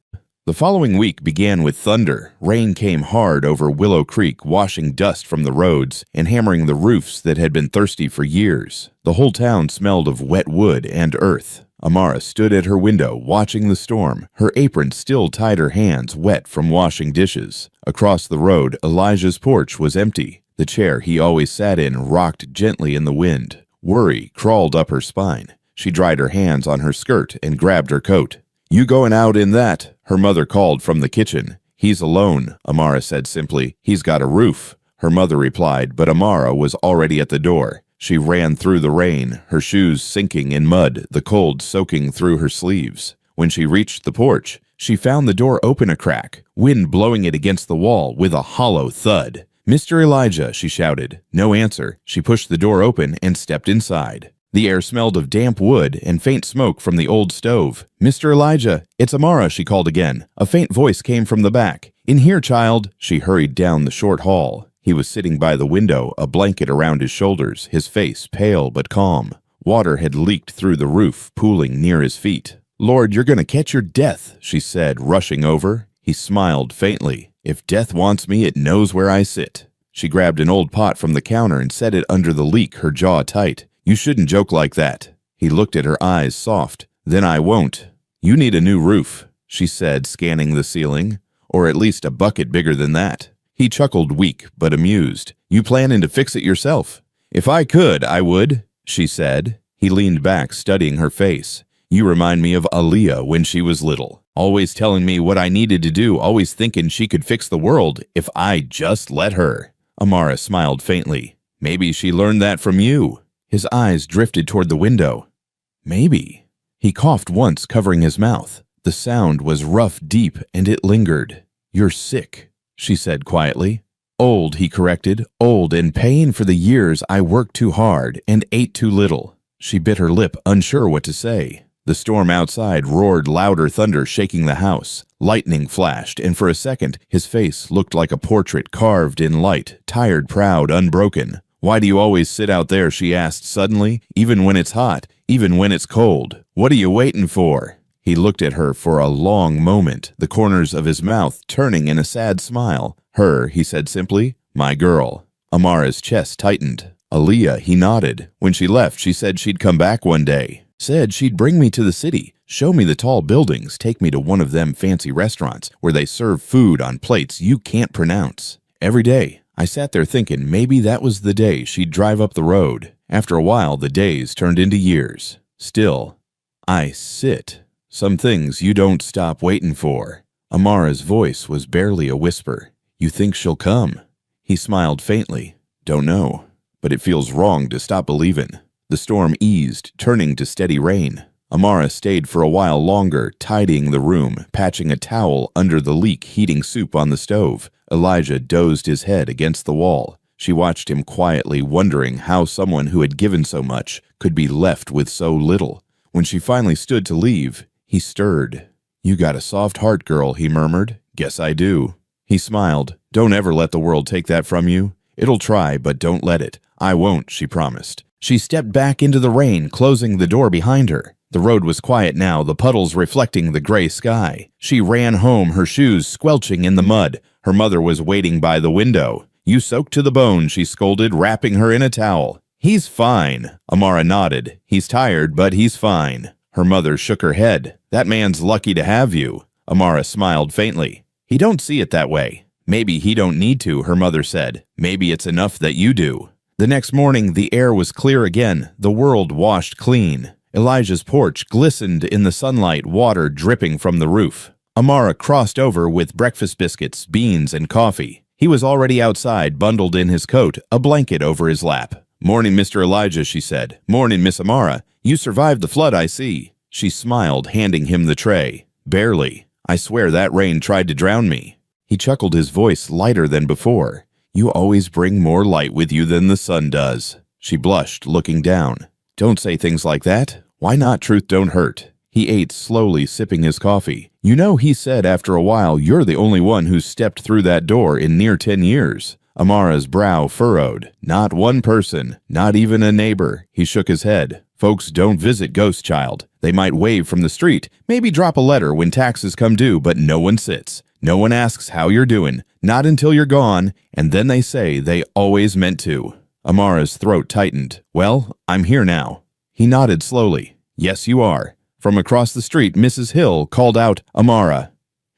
The following week began with thunder. Rain came hard over Willow Creek, washing dust from the roads and hammering the roofs that had been thirsty for years. The whole town smelled of wet wood and earth. Amara stood at her window, watching the storm. Her apron still tied her hands, wet from washing dishes. Across the road, Elijah's porch was empty. The chair he always sat in rocked gently in the wind. Worry crawled up her spine. She dried her hands on her skirt and grabbed her coat. "You going out in that?" her mother called from the kitchen. "He's alone," Amara said simply. "He's got a roof," her mother replied, but Amara was already at the door. She ran through the rain, her shoes sinking in mud, the cold soaking through her sleeves. When she reached the porch, she found the door open a crack, wind blowing it against the wall with a hollow thud. "Mr. Elijah," she shouted. No answer. She pushed the door open and stepped inside. The air smelled of damp wood and faint smoke from the old stove. "Mr. Elijah, it's Amara," she called again. A faint voice came from the back. "In here, child." She hurried down the short hall. He was sitting by the window, a blanket around his shoulders, his face pale but calm. Water had leaked through the roof, pooling near his feet. "Lord, you're going to catch your death," she said, rushing over. He smiled faintly. "If death wants me, it knows where I sit." She grabbed an old pot from the counter and set it under the leak, her jaw tight. "You shouldn't joke like that." He looked at her eyes, soft. "Then I won't." "You need a new roof," she said, scanning the ceiling. "Or at least a bucket bigger than that." He chuckled, weak but amused. "You planning to fix it yourself?" "If I could, I would," she said. He leaned back, studying her face. "You remind me of Aaliyah when she was little. Always telling me what I needed to do, always thinking she could fix the world if I just let her." Amara smiled faintly. "Maybe she learned that from you." His eyes drifted toward the window. "Maybe." He coughed once, covering his mouth. The sound was rough, deep, and it lingered. "You're sick," she said quietly. "Old," he corrected. "Old and paying for the years I worked too hard and ate too little." She bit her lip, unsure what to say. The storm outside roared louder thunder, shaking the house. Lightning flashed, and for a second, his face looked like a portrait carved in light, tired, proud, unbroken. "Why do you always sit out there?" she asked suddenly. "Even when it's hot, even when it's cold. What are you waiting for?" He looked at her for a long moment, the corners of his mouth turning in a sad smile. "Her," he said simply. "My girl." Amara's chest tightened. "Aaliyah," he nodded. "When she left, she said she'd come back one day. Said she'd bring me to the city, show me the tall buildings, take me to one of them fancy restaurants where they serve food on plates you can't pronounce. Every day. I sat there thinking maybe that was the day she'd drive up the road. After a while, the days turned into years. Still, I sit. Some things you don't stop waiting for." Amara's voice was barely a whisper. "You think she'll come?" He smiled faintly. "Don't know, but it feels wrong to stop believing." The storm eased, turning to steady rain. Amara stayed for a while longer, tidying the room, patching a towel under the leak, heating soup on the stove. Elijah dozed his head against the wall. She watched him quietly, wondering how someone who had given so much could be left with so little. When she finally stood to leave, he stirred. "You got a soft heart, girl," he murmured. "Guess I do." He smiled. "Don't ever let the world take that from you. It'll try, but don't let it." "I won't," she promised. She stepped back into the rain, closing the door behind her. The road was quiet now, the puddles reflecting the gray sky. She ran home, her shoes squelching in the mud. Her mother was waiting by the window. "You soaked to the bone," she scolded, wrapping her in a towel. "He's fine." Amara nodded. "He's tired, but he's fine." Her mother shook her head. "That man's lucky to have you." Amara smiled faintly. "He don't see it that way." "Maybe he don't need to," her mother said. "Maybe it's enough that you do." The next morning, the air was clear again, the world washed clean. Elijah's porch glistened in the sunlight, water dripping from the roof. Amara crossed over with breakfast biscuits, beans, and coffee. He was already outside, bundled in his coat, a blanket over his lap. "Morning, Mr. Elijah," she said. "Morning, Miss Amara. You survived the flood, I see." She smiled, handing him the tray. "Barely. I swear that rain tried to drown me." He chuckled, his voice lighter than before. "You always bring more light with you than the sun does." She blushed, looking down. "Don't say things like that. Why not? Truth don't hurt." He ate slowly, sipping his coffee. "You know," he said after a while, "you're the only one who's stepped through that door in near 10 years. Amara's brow furrowed. "Not one person, not even a neighbor." He shook his head. "Folks don't visit Ghost Child. They might wave from the street, maybe drop a letter when taxes come due, but no one sits. No one asks how you're doing, not until you're gone, and then they say they always meant to." Amara's throat tightened. "Well, I'm here now." He nodded slowly. "Yes, you are." From across the street, Mrs. Hill called out, "Amara."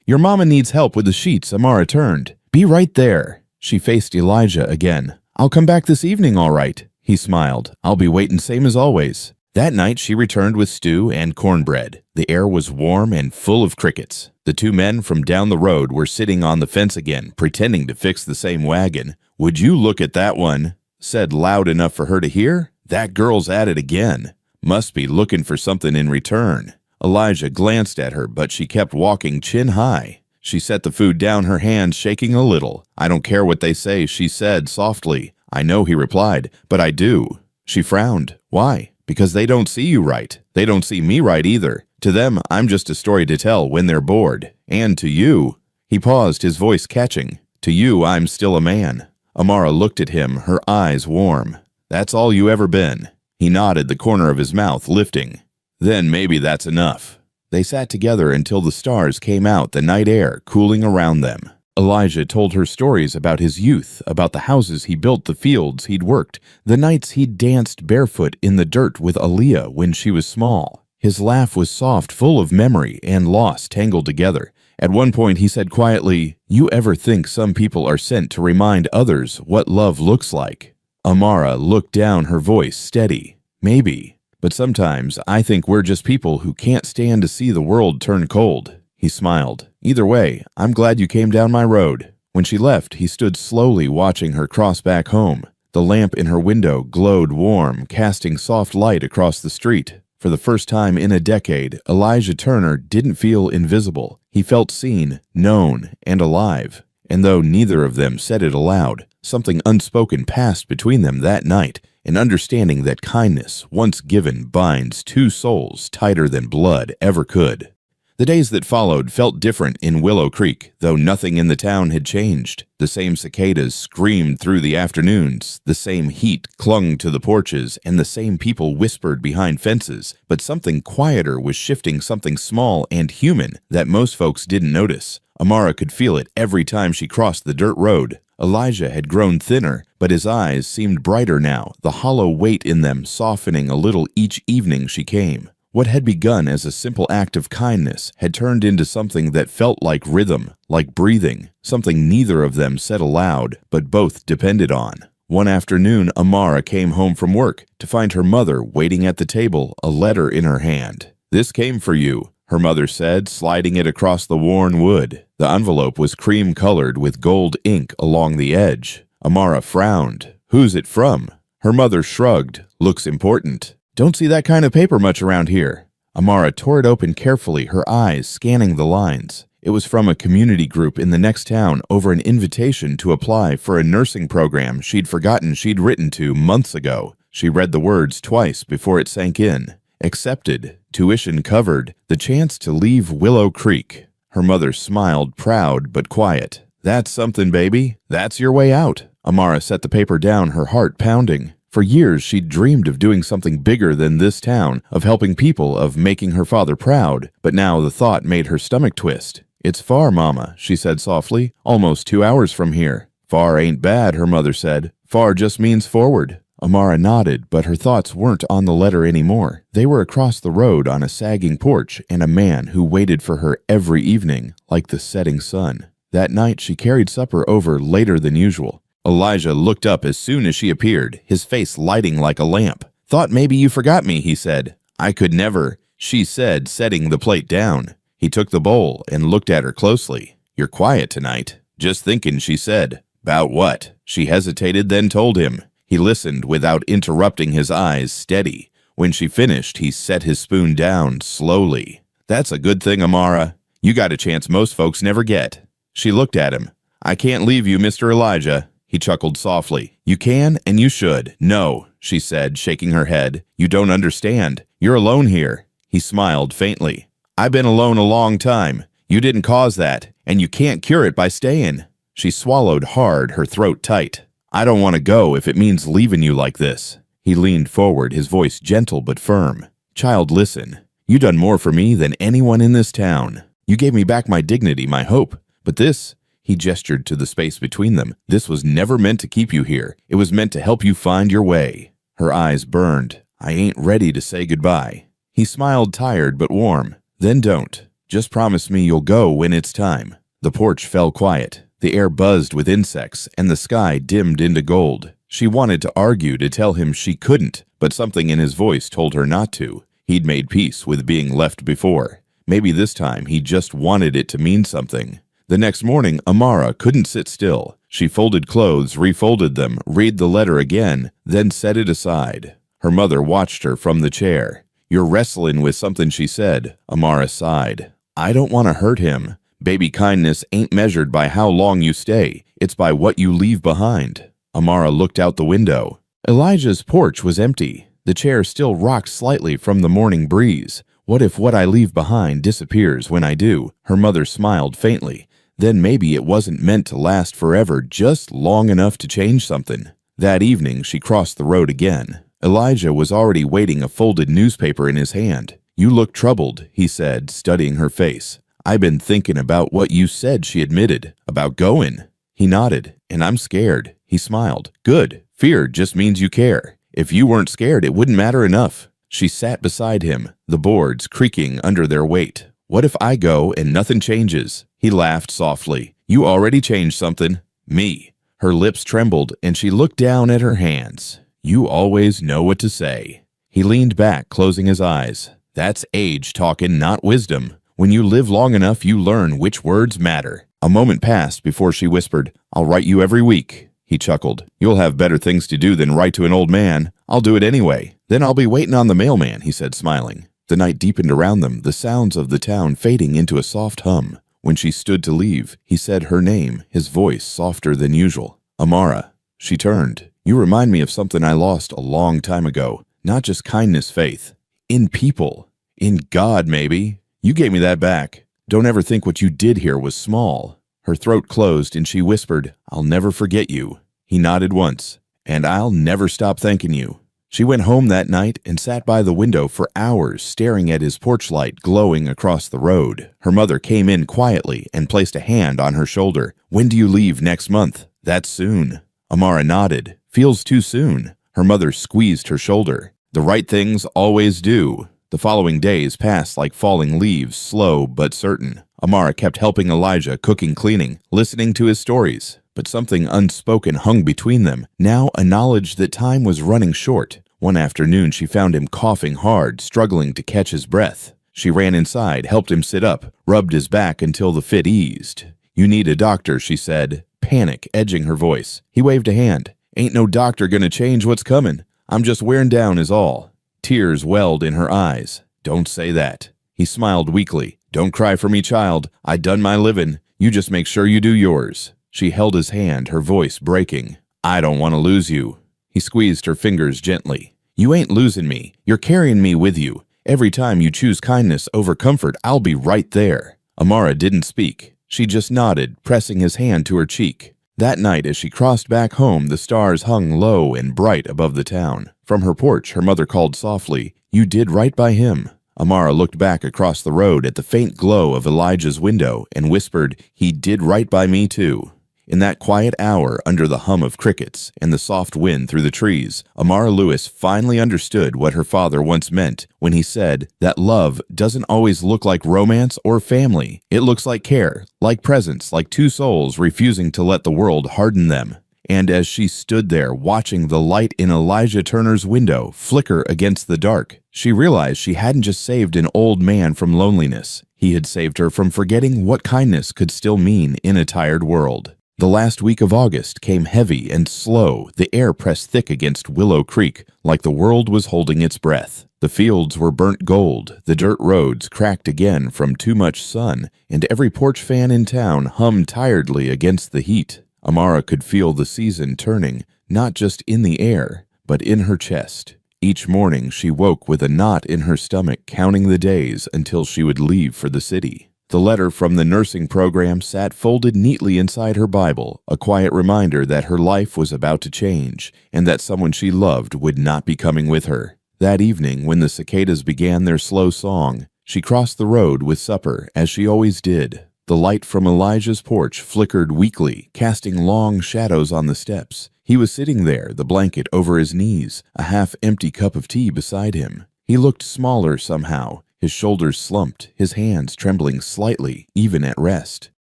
"Your mama needs help with the sheets." Amara turned. "Be right there." She faced Elijah again. "I'll come back this evening, all right." He smiled. "I'll be waiting same as always." That night she returned with stew and cornbread. The air was warm and full of crickets. The two men from down the road were sitting on the fence again, pretending to fix the same wagon. "Would you look at that one?" said loud enough for her to hear. "That girl's at it again. Must be looking for something in return." Elijah glanced at her, but she kept walking chin high. She set the food down, her hands shaking a little. "I don't care what they say," she said softly. "I know," he replied, "but I do." She frowned. "Why?" "Because they don't see you right. They don't see me right either. To them, I'm just a story to tell when they're bored. And to you—" He paused, his voice catching. "To you, I'm still a man." Amara looked at him, her eyes warm. "That's all you ever been." He nodded, the corner of his mouth lifting. "Then maybe that's enough." They sat together until the stars came out, the night air cooling around them. Elijah told her stories about his youth, about the houses he built, the fields he'd worked, the nights he'd danced barefoot in the dirt with Aaliyah when she was small. His laugh was soft, full of memory and loss tangled together. At one point he said quietly, "You ever think some people are sent to remind others what love looks like?" Amara looked down, her voice steady. "Maybe. But sometimes I think we're just people who can't stand to see the world turn cold." He smiled. "Either way, I'm glad you came down my road." When she left, he stood slowly watching her cross back home. The lamp in her window glowed warm, casting soft light across the street. For the first time in a decade, Elijah Turner didn't feel invisible. He felt seen, known, and alive. And though neither of them said it aloud, something unspoken passed between them that night, an understanding that kindness, once given, binds two souls tighter than blood ever could. The days that followed felt different in Willow Creek, though nothing in the town had changed. The same cicadas screamed through the afternoons, the same heat clung to the porches, and the same people whispered behind fences, but something quieter was shifting, something small and human that most folks didn't notice. Amara could feel it every time she crossed the dirt road. Elijah had grown thinner, but his eyes seemed brighter now, the hollow weight in them softening a little each evening she came. What had begun as a simple act of kindness had turned into something that felt like rhythm, like breathing, something neither of them said aloud, but both depended on. One afternoon, Amara came home from work to find her mother waiting at the table, a letter in her hand. "This came for you," her mother said, sliding it across the worn wood. The envelope was cream-colored with gold ink along the edge. Amara frowned. "Who's it from?" Her mother shrugged. "Looks important. Don't see that kind of paper much around here." Amara tore it open carefully, her eyes scanning the lines. It was from a community group in the next town over an invitation to apply for a nursing program she'd forgotten she'd written to months ago. She read the words twice before it sank in. Accepted, tuition covered, the chance to leave Willow Creek. Her mother smiled, proud but quiet. "That's something, baby. That's your way out." Amara set the paper down, her heart pounding. For years, she'd dreamed of doing something bigger than this town, of helping people, of making her father proud. But now the thought made her stomach twist. "It's far, Mama," she said softly. "Almost 2 hours from here." "Far ain't bad," her mother said. "Far just means forward." Amara nodded, but her thoughts weren't on the letter anymore. They were across the road on a sagging porch and a man who waited for her every evening, like the setting sun. That night, she carried supper over later than usual. Elijah looked up as soon as she appeared, his face lighting like a lamp. "Thought maybe you forgot me," he said. "I could never," she said, setting the plate down. He took the bowl and looked at her closely. "You're quiet tonight." "Just thinking," she said. "'Bout what?" She hesitated, then told him. He listened without interrupting, his eyes steady. When she finished, he set his spoon down slowly. "That's a good thing, Amara. You got a chance most folks never get." She looked at him. "I can't leave you, Mr. Elijah." He chuckled softly. "You can and you should." "No," she said, shaking her head. "You don't understand. You're alone here." He smiled faintly. "I've been alone a long time. You didn't cause that, and you can't cure it by staying." She swallowed hard, her throat tight. "I don't want to go if it means leaving you like this." He leaned forward, his voice gentle but firm. "Child, listen. You done more for me than anyone in this town. You gave me back my dignity, my hope. But this," he gestured to the space between them, "this was never meant to keep you here. It was meant to help you find your way." Her eyes burned. "I ain't ready to say goodbye." He smiled, tired but warm. "Then don't. Just promise me you'll go when it's time." The porch fell quiet. The air buzzed with insects, and the sky dimmed into gold. She wanted to argue, to tell him she couldn't, but something in his voice told her not to. He'd made peace with being left before. Maybe this time he just wanted it to mean something. The next morning, Amara couldn't sit still. She folded clothes, refolded them, read the letter again, then set it aside. Her mother watched her from the chair. "You're wrestling with something," she said. Amara sighed. "I don't want to hurt him. Baby kindness ain't measured by how long you stay. It's by what you leave behind." Amara looked out the window. Elijah's porch was empty. The chair still rocked slightly from the morning breeze. "What if what I leave behind disappears when I do?" Her mother smiled faintly. "Then maybe it wasn't meant to last forever, just long enough to change something." That evening, she crossed the road again. Elijah was already waiting, a folded newspaper in his hand. "You look troubled," he said, studying her face. "I've been thinking about what you said," she admitted. "About going." He nodded. "And I'm scared." He smiled. "Good. Fear just means you care. If you weren't scared, it wouldn't matter enough." She sat beside him, the boards creaking under their weight. "What if I go and nothing changes?" He laughed softly. "You already changed something. Me." Her lips trembled, and she looked down at her hands. "You always know what to say." He leaned back, closing his eyes. "That's age talking, not wisdom. When you live long enough, you learn which words matter." A moment passed before she whispered, "I'll write you every week." He chuckled. "You'll have better things to do than write to an old man. I'll do it anyway. Then I'll be waiting on the mailman," he said, smiling. The night deepened around them, the sounds of the town fading into a soft hum. When she stood to leave, he said her name, his voice softer than usual. "Amara." She turned. "You remind me of something I lost a long time ago. Not just kindness, faith. In people. In God, maybe. You gave me that back. Don't ever think what you did here was small." Her throat closed and she whispered, "I'll never forget you." He nodded once. "And I'll never stop thanking you." She went home that night and sat by the window for hours, staring at his porch light glowing across the road. Her mother came in quietly and placed a hand on her shoulder. "When do you leave next month?" "That's soon." Amara nodded. "Feels too soon." Her mother squeezed her shoulder. "The right things always do." The following days passed like falling leaves, slow but certain. Amara kept helping Elijah, cooking, cleaning, listening to his stories. But something unspoken hung between them, now a knowledge that time was running short. One afternoon she found him coughing hard, struggling to catch his breath. She ran inside, helped him sit up, rubbed his back until the fit eased. "You need a doctor," she said, panic edging her voice. He waved a hand. "Ain't no doctor gonna change what's coming. I'm just wearing down is all." Tears welled in her eyes. "Don't say that." He smiled weakly. "Don't cry for me, child. I done my living. You just make sure you do yours." She held his hand, her voice breaking. "I don't want to lose you." He squeezed her fingers gently. "You ain't losing me. You're carrying me with you. Every time you choose kindness over comfort, I'll be right there." Amara didn't speak. She just nodded, pressing his hand to her cheek. That night, as she crossed back home, the stars hung low and bright above the town. From her porch, her mother called softly, "You did right by him." Amara looked back across the road at the faint glow of Elijah's window and whispered, "He did right by me too." In that quiet hour, under the hum of crickets and the soft wind through the trees, Amara Lewis finally understood what her father once meant when he said that love doesn't always look like romance or family. It looks like care, like presence, like two souls refusing to let the world harden them. And as she stood there watching the light in Elijah Turner's window flicker against the dark, she realized she hadn't just saved an old man from loneliness. He had saved her from forgetting what kindness could still mean in a tired world. The last week of August came heavy and slow. The air pressed thick against Willow Creek, like the world was holding its breath. The fields were burnt gold, the dirt roads cracked again from too much sun, and every porch fan in town hummed tiredly against the heat. Amara could feel the season turning, not just in the air, but in her chest. Each morning she woke with a knot in her stomach, counting the days until she would leave for the city. The letter from the nursing program sat folded neatly inside her Bible, a quiet reminder that her life was about to change, and that someone she loved would not be coming with her. That evening, when the cicadas began their slow song, she crossed the road with supper, as she always did. The light from Elijah's porch flickered weakly, casting long shadows on the steps. He was sitting there, the blanket over his knees, a half-empty cup of tea beside him. He looked smaller somehow, his shoulders slumped, his hands trembling slightly, even at rest.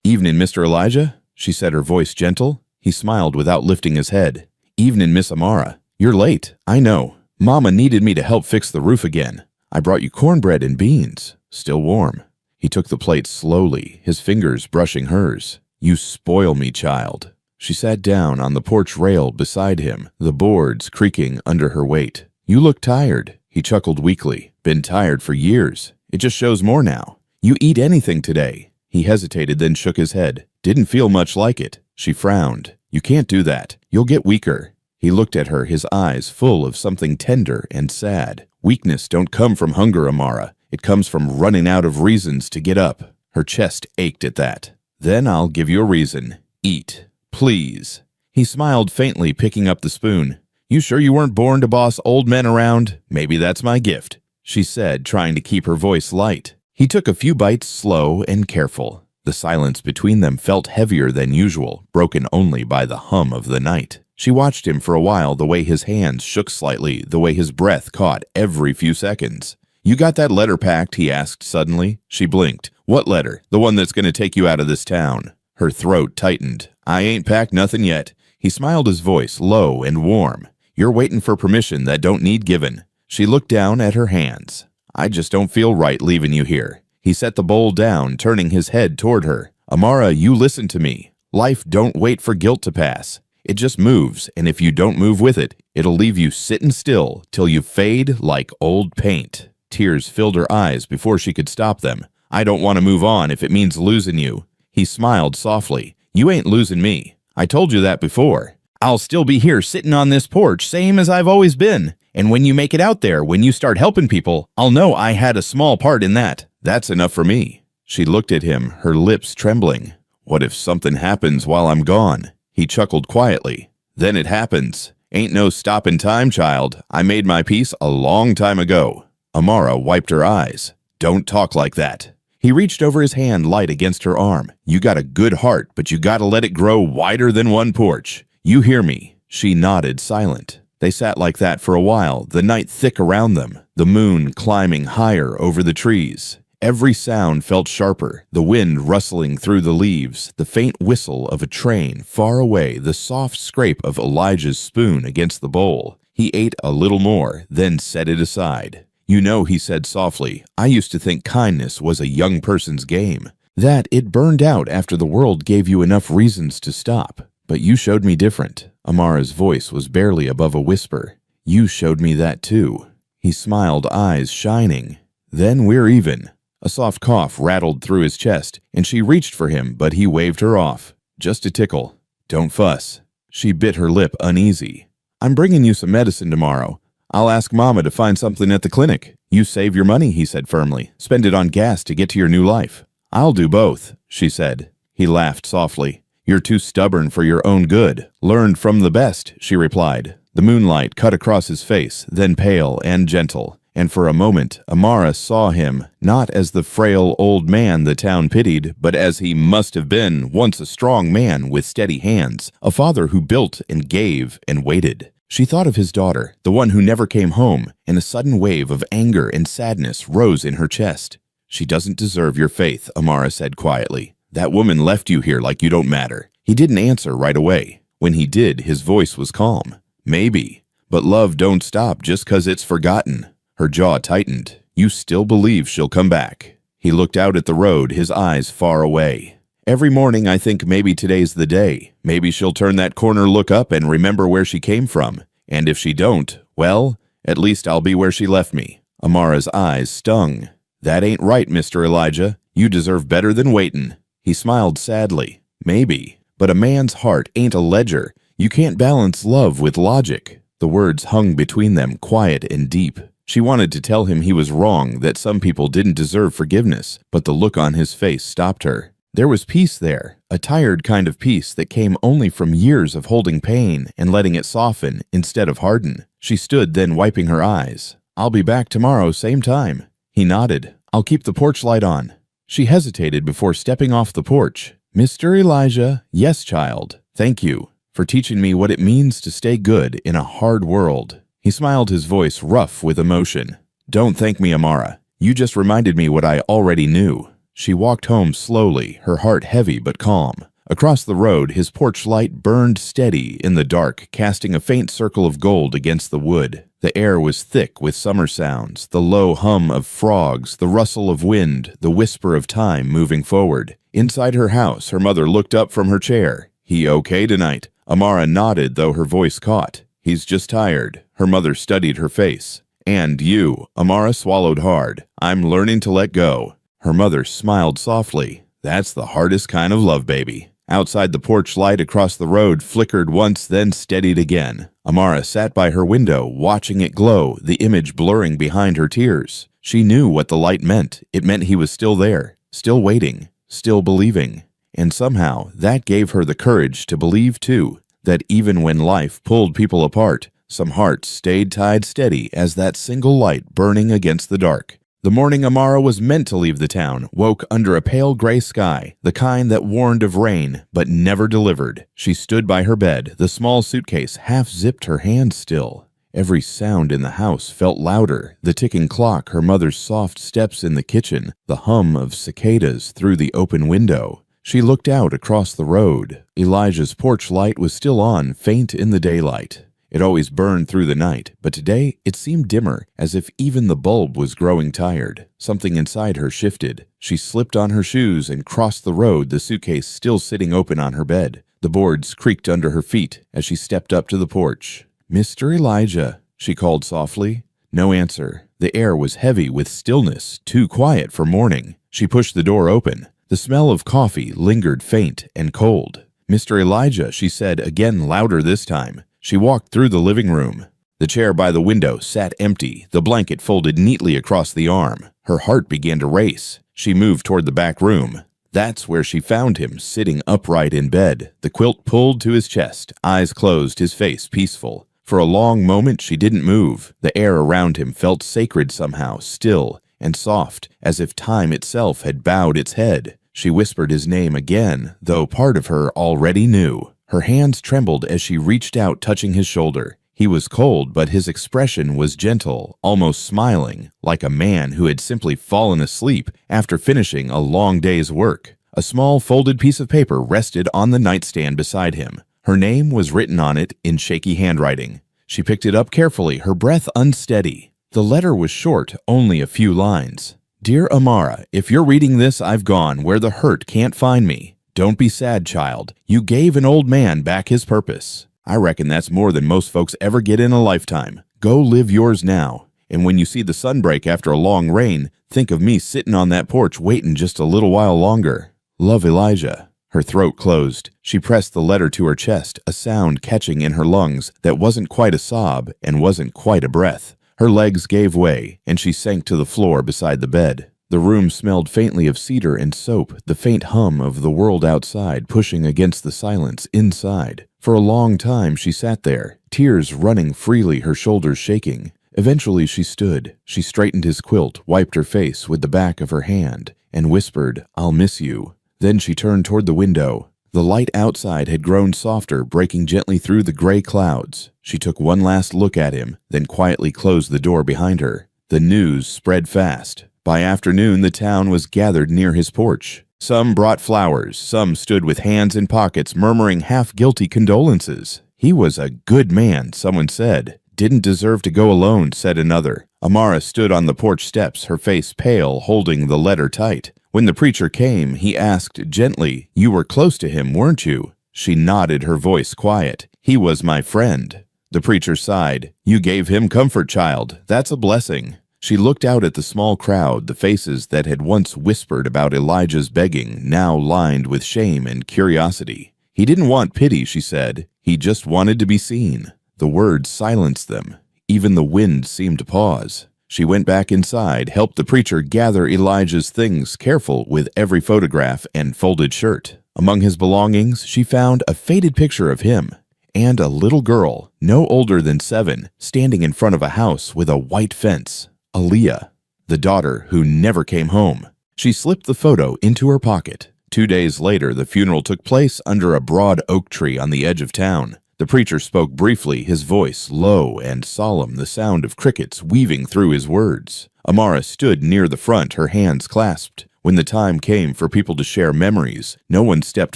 "Evenin', Mr. Elijah," she said, her voice gentle. He smiled without lifting his head. "Evenin', Miss Amara. You're late, I know. Mama needed me to help fix the roof again. I brought you cornbread and beans, still warm." He took the plate slowly, his fingers brushing hers. "You spoil me, child." She sat down on the porch rail beside him, the boards creaking under her weight. "You look tired." He chuckled weakly. "Been tired for years. It just shows more now. You eat anything today." He hesitated, then shook his head. "Didn't feel much like it." She frowned. "You can't do that. You'll get weaker." He looked at her, his eyes full of something tender and sad. "Weakness don't come from hunger, Amara. It comes from running out of reasons to get up." Her chest ached at that. "Then I'll give you a reason. Eat. Please." He smiled faintly, picking up the spoon. "You sure you weren't born to boss old men around? Maybe that's my gift," she said, trying to keep her voice light. He took a few bites, slow and careful. The silence between them felt heavier than usual, broken only by the hum of the night. She watched him for a while, the way his hands shook slightly, the way his breath caught every few seconds. "You got that letter packed?" he asked suddenly. She blinked. "What letter? The one that's going to take you out of this town?" Her throat tightened. "I ain't packed nothing yet." He smiled, his voice low and warm. "You're waiting for permission that don't need given." She looked down at her hands. "I just don't feel right leaving you here." He set the bowl down, turning his head toward her. "Amara, you listen to me. Life don't wait for guilt to pass. It just moves, and if you don't move with it, it'll leave you sitting still till you fade like old paint." Tears filled her eyes before she could stop them. "I don't want to move on if it means losing you." He smiled softly. "You ain't losing me. I told you that before. I'll still be here sitting on this porch, same as I've always been. And when you make it out there, when you start helping people, I'll know I had a small part in that. That's enough for me." She looked at him, her lips trembling. "What if something happens while I'm gone?" He chuckled quietly. "Then it happens. Ain't no stopping time, child. I made my peace a long time ago." Amara wiped her eyes. "Don't talk like that." He reached over his hand light against her arm. "You got a good heart, but you gotta let it grow wider than one porch. You hear me?" She nodded, silent. They sat like that for a while, the night thick around them, the moon climbing higher over the trees. Every sound felt sharper, the wind rustling through the leaves, the faint whistle of a train far away, the soft scrape of Elijah's spoon against the bowl. He ate a little more, then set it aside. "You know," he said softly, "I used to think kindness was a young person's game, that it burned out after the world gave you enough reasons to stop. But you showed me different." Amara's voice was barely above a whisper. "You showed me that too." He smiled, eyes shining. "Then we're even." A soft cough rattled through his chest, and she reached for him, but he waved her off. "Just a tickle. Don't fuss." She bit her lip, uneasy. "I'm bringing you some medicine tomorrow. I'll ask Mama to find something at the clinic." "You save your money," he said firmly. "Spend it on gas to get to your new life." "I'll do both," she said. He laughed softly. "You're too stubborn for your own good. Learned from the best," she replied. The moonlight cut across his face, then pale and gentle. And for a moment, Amara saw him, not as the frail old man the town pitied, but as he must have been, once a strong man with steady hands, a father who built and gave and waited. She thought of his daughter, the one who never came home, and a sudden wave of anger and sadness rose in her chest. "She doesn't deserve your faith," Amara said quietly. "That woman left you here like you don't matter." He didn't answer right away. When he did, his voice was calm. "Maybe, but love don't stop just 'cause it's forgotten." Her jaw tightened. "You still believe she'll come back?" He looked out at the road, his eyes far away. Every morning I think maybe today's the day. Maybe she'll turn that corner, look up, and remember where she came from. And if she don't, well, at least I'll be where she left me." Amara's eyes stung. "That ain't right, Mr. Elijah. You deserve better than waitin'." He smiled sadly. "Maybe, but a man's heart ain't a ledger. You can't balance love with logic." The words hung between them, quiet and deep. She wanted to tell him he was wrong, that some people didn't deserve forgiveness, but the look on his face stopped her. There was peace there, a tired kind of peace that came only from years of holding pain and letting it soften instead of harden. She stood, then wiping her eyes. "I'll be back tomorrow, same time." He nodded. "I'll keep the porch light on." She hesitated before stepping off the porch. "Mr. Elijah, yes, child. Thank you for teaching me what it means to stay good in a hard world." He smiled, his voice rough with emotion. "Don't thank me, Amara. You just reminded me what I already knew." She walked home slowly, her heart heavy but calm. Across the road, his porch light burned steady in the dark, casting a faint circle of gold against the wood. The air was thick with summer sounds, the low hum of frogs, the rustle of wind, the whisper of time moving forward. Inside her house, her mother looked up from her chair. "He okay tonight?" Amara nodded, though her voice caught. "He's just tired." Her mother studied her face. "And you?" Amara swallowed hard. "I'm learning to let go." Her mother smiled softly. "That's the hardest kind of love, baby." Outside, the porch light across the road flickered once, then steadied again. Amara sat by her window, watching it glow, the image blurring behind her tears. She knew what the light meant. It meant he was still there, still waiting, still believing. And somehow, that gave her the courage to believe, too, that even when life pulled people apart, some hearts stayed tied steady as that single light burning against the dark. The morning Amara was meant to leave the town woke under a pale gray sky, the kind that warned of rain but never delivered. She stood by her bed, the small suitcase half-zipped, her hand still. Every sound in the house felt louder, the ticking clock, her mother's soft steps in the kitchen, the hum of cicadas through the open window. She looked out across the road. Elijah's porch light was still on, faint in the daylight. It always burned through the night, but today it seemed dimmer, as if even the bulb was growing tired. Something inside her shifted. She slipped on her shoes and crossed the road, the suitcase still sitting open on her bed. The boards creaked under her feet as she stepped up to the porch. "Mr. Elijah," she called softly. No answer. The air was heavy with stillness, too quiet for morning. She pushed the door open. The smell of coffee lingered, faint and cold. "Mr. Elijah," she said, again louder this time. She walked through the living room. The chair by the window sat empty, the blanket folded neatly across the arm. Her heart began to race. She moved toward the back room. That's where she found him, sitting upright in bed, the quilt pulled to his chest, eyes closed, his face peaceful. For a long moment she didn't move. The air around him felt sacred somehow, still and soft, as if time itself had bowed its head. She whispered his name again, though part of her already knew. Her hands trembled as she reached out, touching his shoulder. He was cold, but his expression was gentle, almost smiling, like a man who had simply fallen asleep after finishing a long day's work. A small folded piece of paper rested on the nightstand beside him. Her name was written on it in shaky handwriting. She picked it up carefully, her breath unsteady. The letter was short, only a few lines. "Dear Amara, if you're reading this, I've gone where the hurt can't find me. Don't be sad, child. You gave an old man back his purpose. I reckon that's more than most folks ever get in a lifetime. Go live yours now. And when you see the sun break after a long rain, think of me sitting on that porch waiting just a little while longer. Love, Elijah." Her throat closed. She pressed the letter to her chest, a sound catching in her lungs that wasn't quite a sob and wasn't quite a breath. Her legs gave way, and she sank to the floor beside the bed. The room smelled faintly of cedar and soap, the faint hum of the world outside pushing against the silence inside. For a long time she sat there, tears running freely, her shoulders shaking. Eventually she stood. She straightened his quilt, wiped her face with the back of her hand, and whispered, "I'll miss you." Then she turned toward the window. The light outside had grown softer, breaking gently through the gray clouds. She took one last look at him, then quietly closed the door behind her. The news spread fast. By afternoon, the town was gathered near his porch. Some brought flowers, some stood with hands in pockets, murmuring half-guilty condolences. "He was a good man," someone said. "Didn't deserve to go alone," said another. Amara stood on the porch steps, her face pale, holding the letter tight. When the preacher came, he asked gently, "You were close to him, weren't you?" She nodded, her voice quiet. "He was my friend." The preacher sighed. "You gave him comfort, child. That's a blessing." She looked out at the small crowd, the faces that had once whispered about Elijah's begging, now lined with shame and curiosity. "He didn't want pity," she said. "He just wanted to be seen." The words silenced them. Even the wind seemed to pause. She went back inside, helped the preacher gather Elijah's things, careful with every photograph and folded shirt. Among his belongings, she found a faded picture of him and a little girl, no older than 7, standing in front of a house with a white fence. Aaliyah, the daughter who never came home. She slipped the photo into her pocket. 2 days later, the funeral took place under a broad oak tree on the edge of town. The preacher spoke briefly, his voice low and solemn, the sound of crickets weaving through his words. Amara stood near the front, her hands clasped. When the time came for people to share memories, no one stepped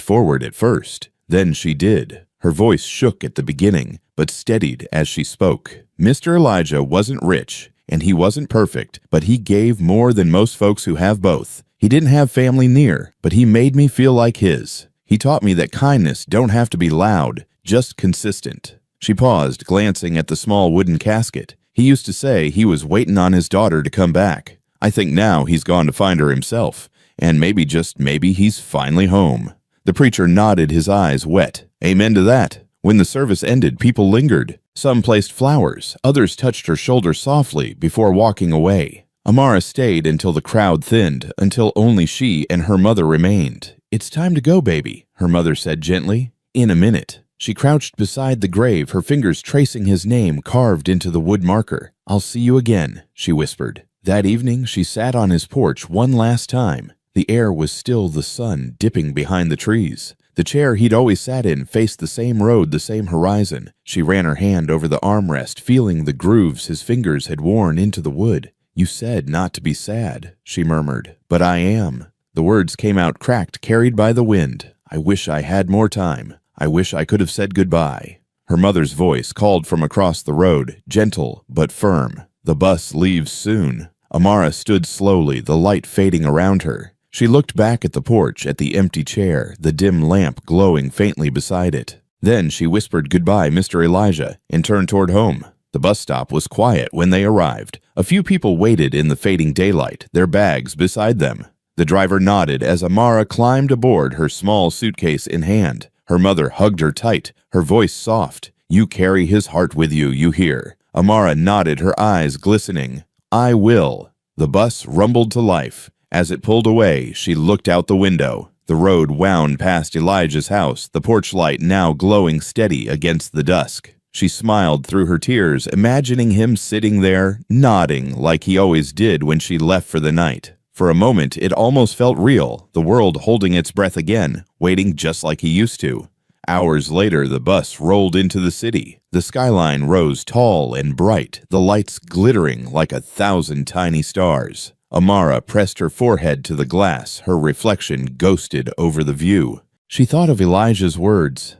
forward at first. Then she did. Her voice shook at the beginning, but steadied as she spoke. Mr. Elijah wasn't rich, and he wasn't perfect, but he gave more than most folks who have both. He didn't have family near, but he made me feel like his. He taught me that kindness don't have to be loud, just consistent. She paused, glancing at the small wooden casket. He used to say he was waiting on his daughter to come back. I think now he's gone to find her himself, and maybe, just maybe, he's finally home. The preacher nodded, his eyes wet. Amen to that. When the service ended, people lingered. Some placed flowers, others touched her shoulder softly before walking away. Amara stayed until the crowd thinned, until only she and her mother remained. "It's time to go, baby," her mother said gently. "In a minute." She crouched beside the grave, her fingers tracing his name carved into the wood marker. "I'll see you again," she whispered. That evening, she sat on his porch one last time. The air was still, the sun dipping behind the trees. The chair he'd always sat in faced the same road, the same horizon. She ran her hand over the armrest, feeling the grooves his fingers had worn into the wood. "You said not to be sad," she murmured. "But I am." The words came out cracked, carried by the wind. "I wish I had more time. I wish I could have said goodbye." Her mother's voice called from across the road, gentle but firm. "The bus leaves soon." Amara stood slowly, the light fading around her. She looked back at the porch, at the empty chair, the dim lamp glowing faintly beside it. Then she whispered goodbye, Mr. Elijah, and turned toward home. The bus stop was quiet when they arrived. A few people waited in the fading daylight, their bags beside them. The driver nodded as Amara climbed aboard, her small suitcase in hand. Her mother hugged her tight, her voice soft. "You carry his heart with you, you hear." Amara nodded, her eyes glistening. "I will." The bus rumbled to life. As it pulled away, she looked out the window. The road wound past Elijah's house, the porch light now glowing steady against the dusk. She smiled through her tears, imagining him sitting there, nodding like he always did when she left for the night. For a moment, it almost felt real, the world holding its breath again, waiting just like he used to. Hours later, the bus rolled into the city. The skyline rose tall and bright, the lights glittering like 1,000 tiny stars. Amara pressed her forehead to the glass, her reflection ghosted over the view. She thought of Elijah's words.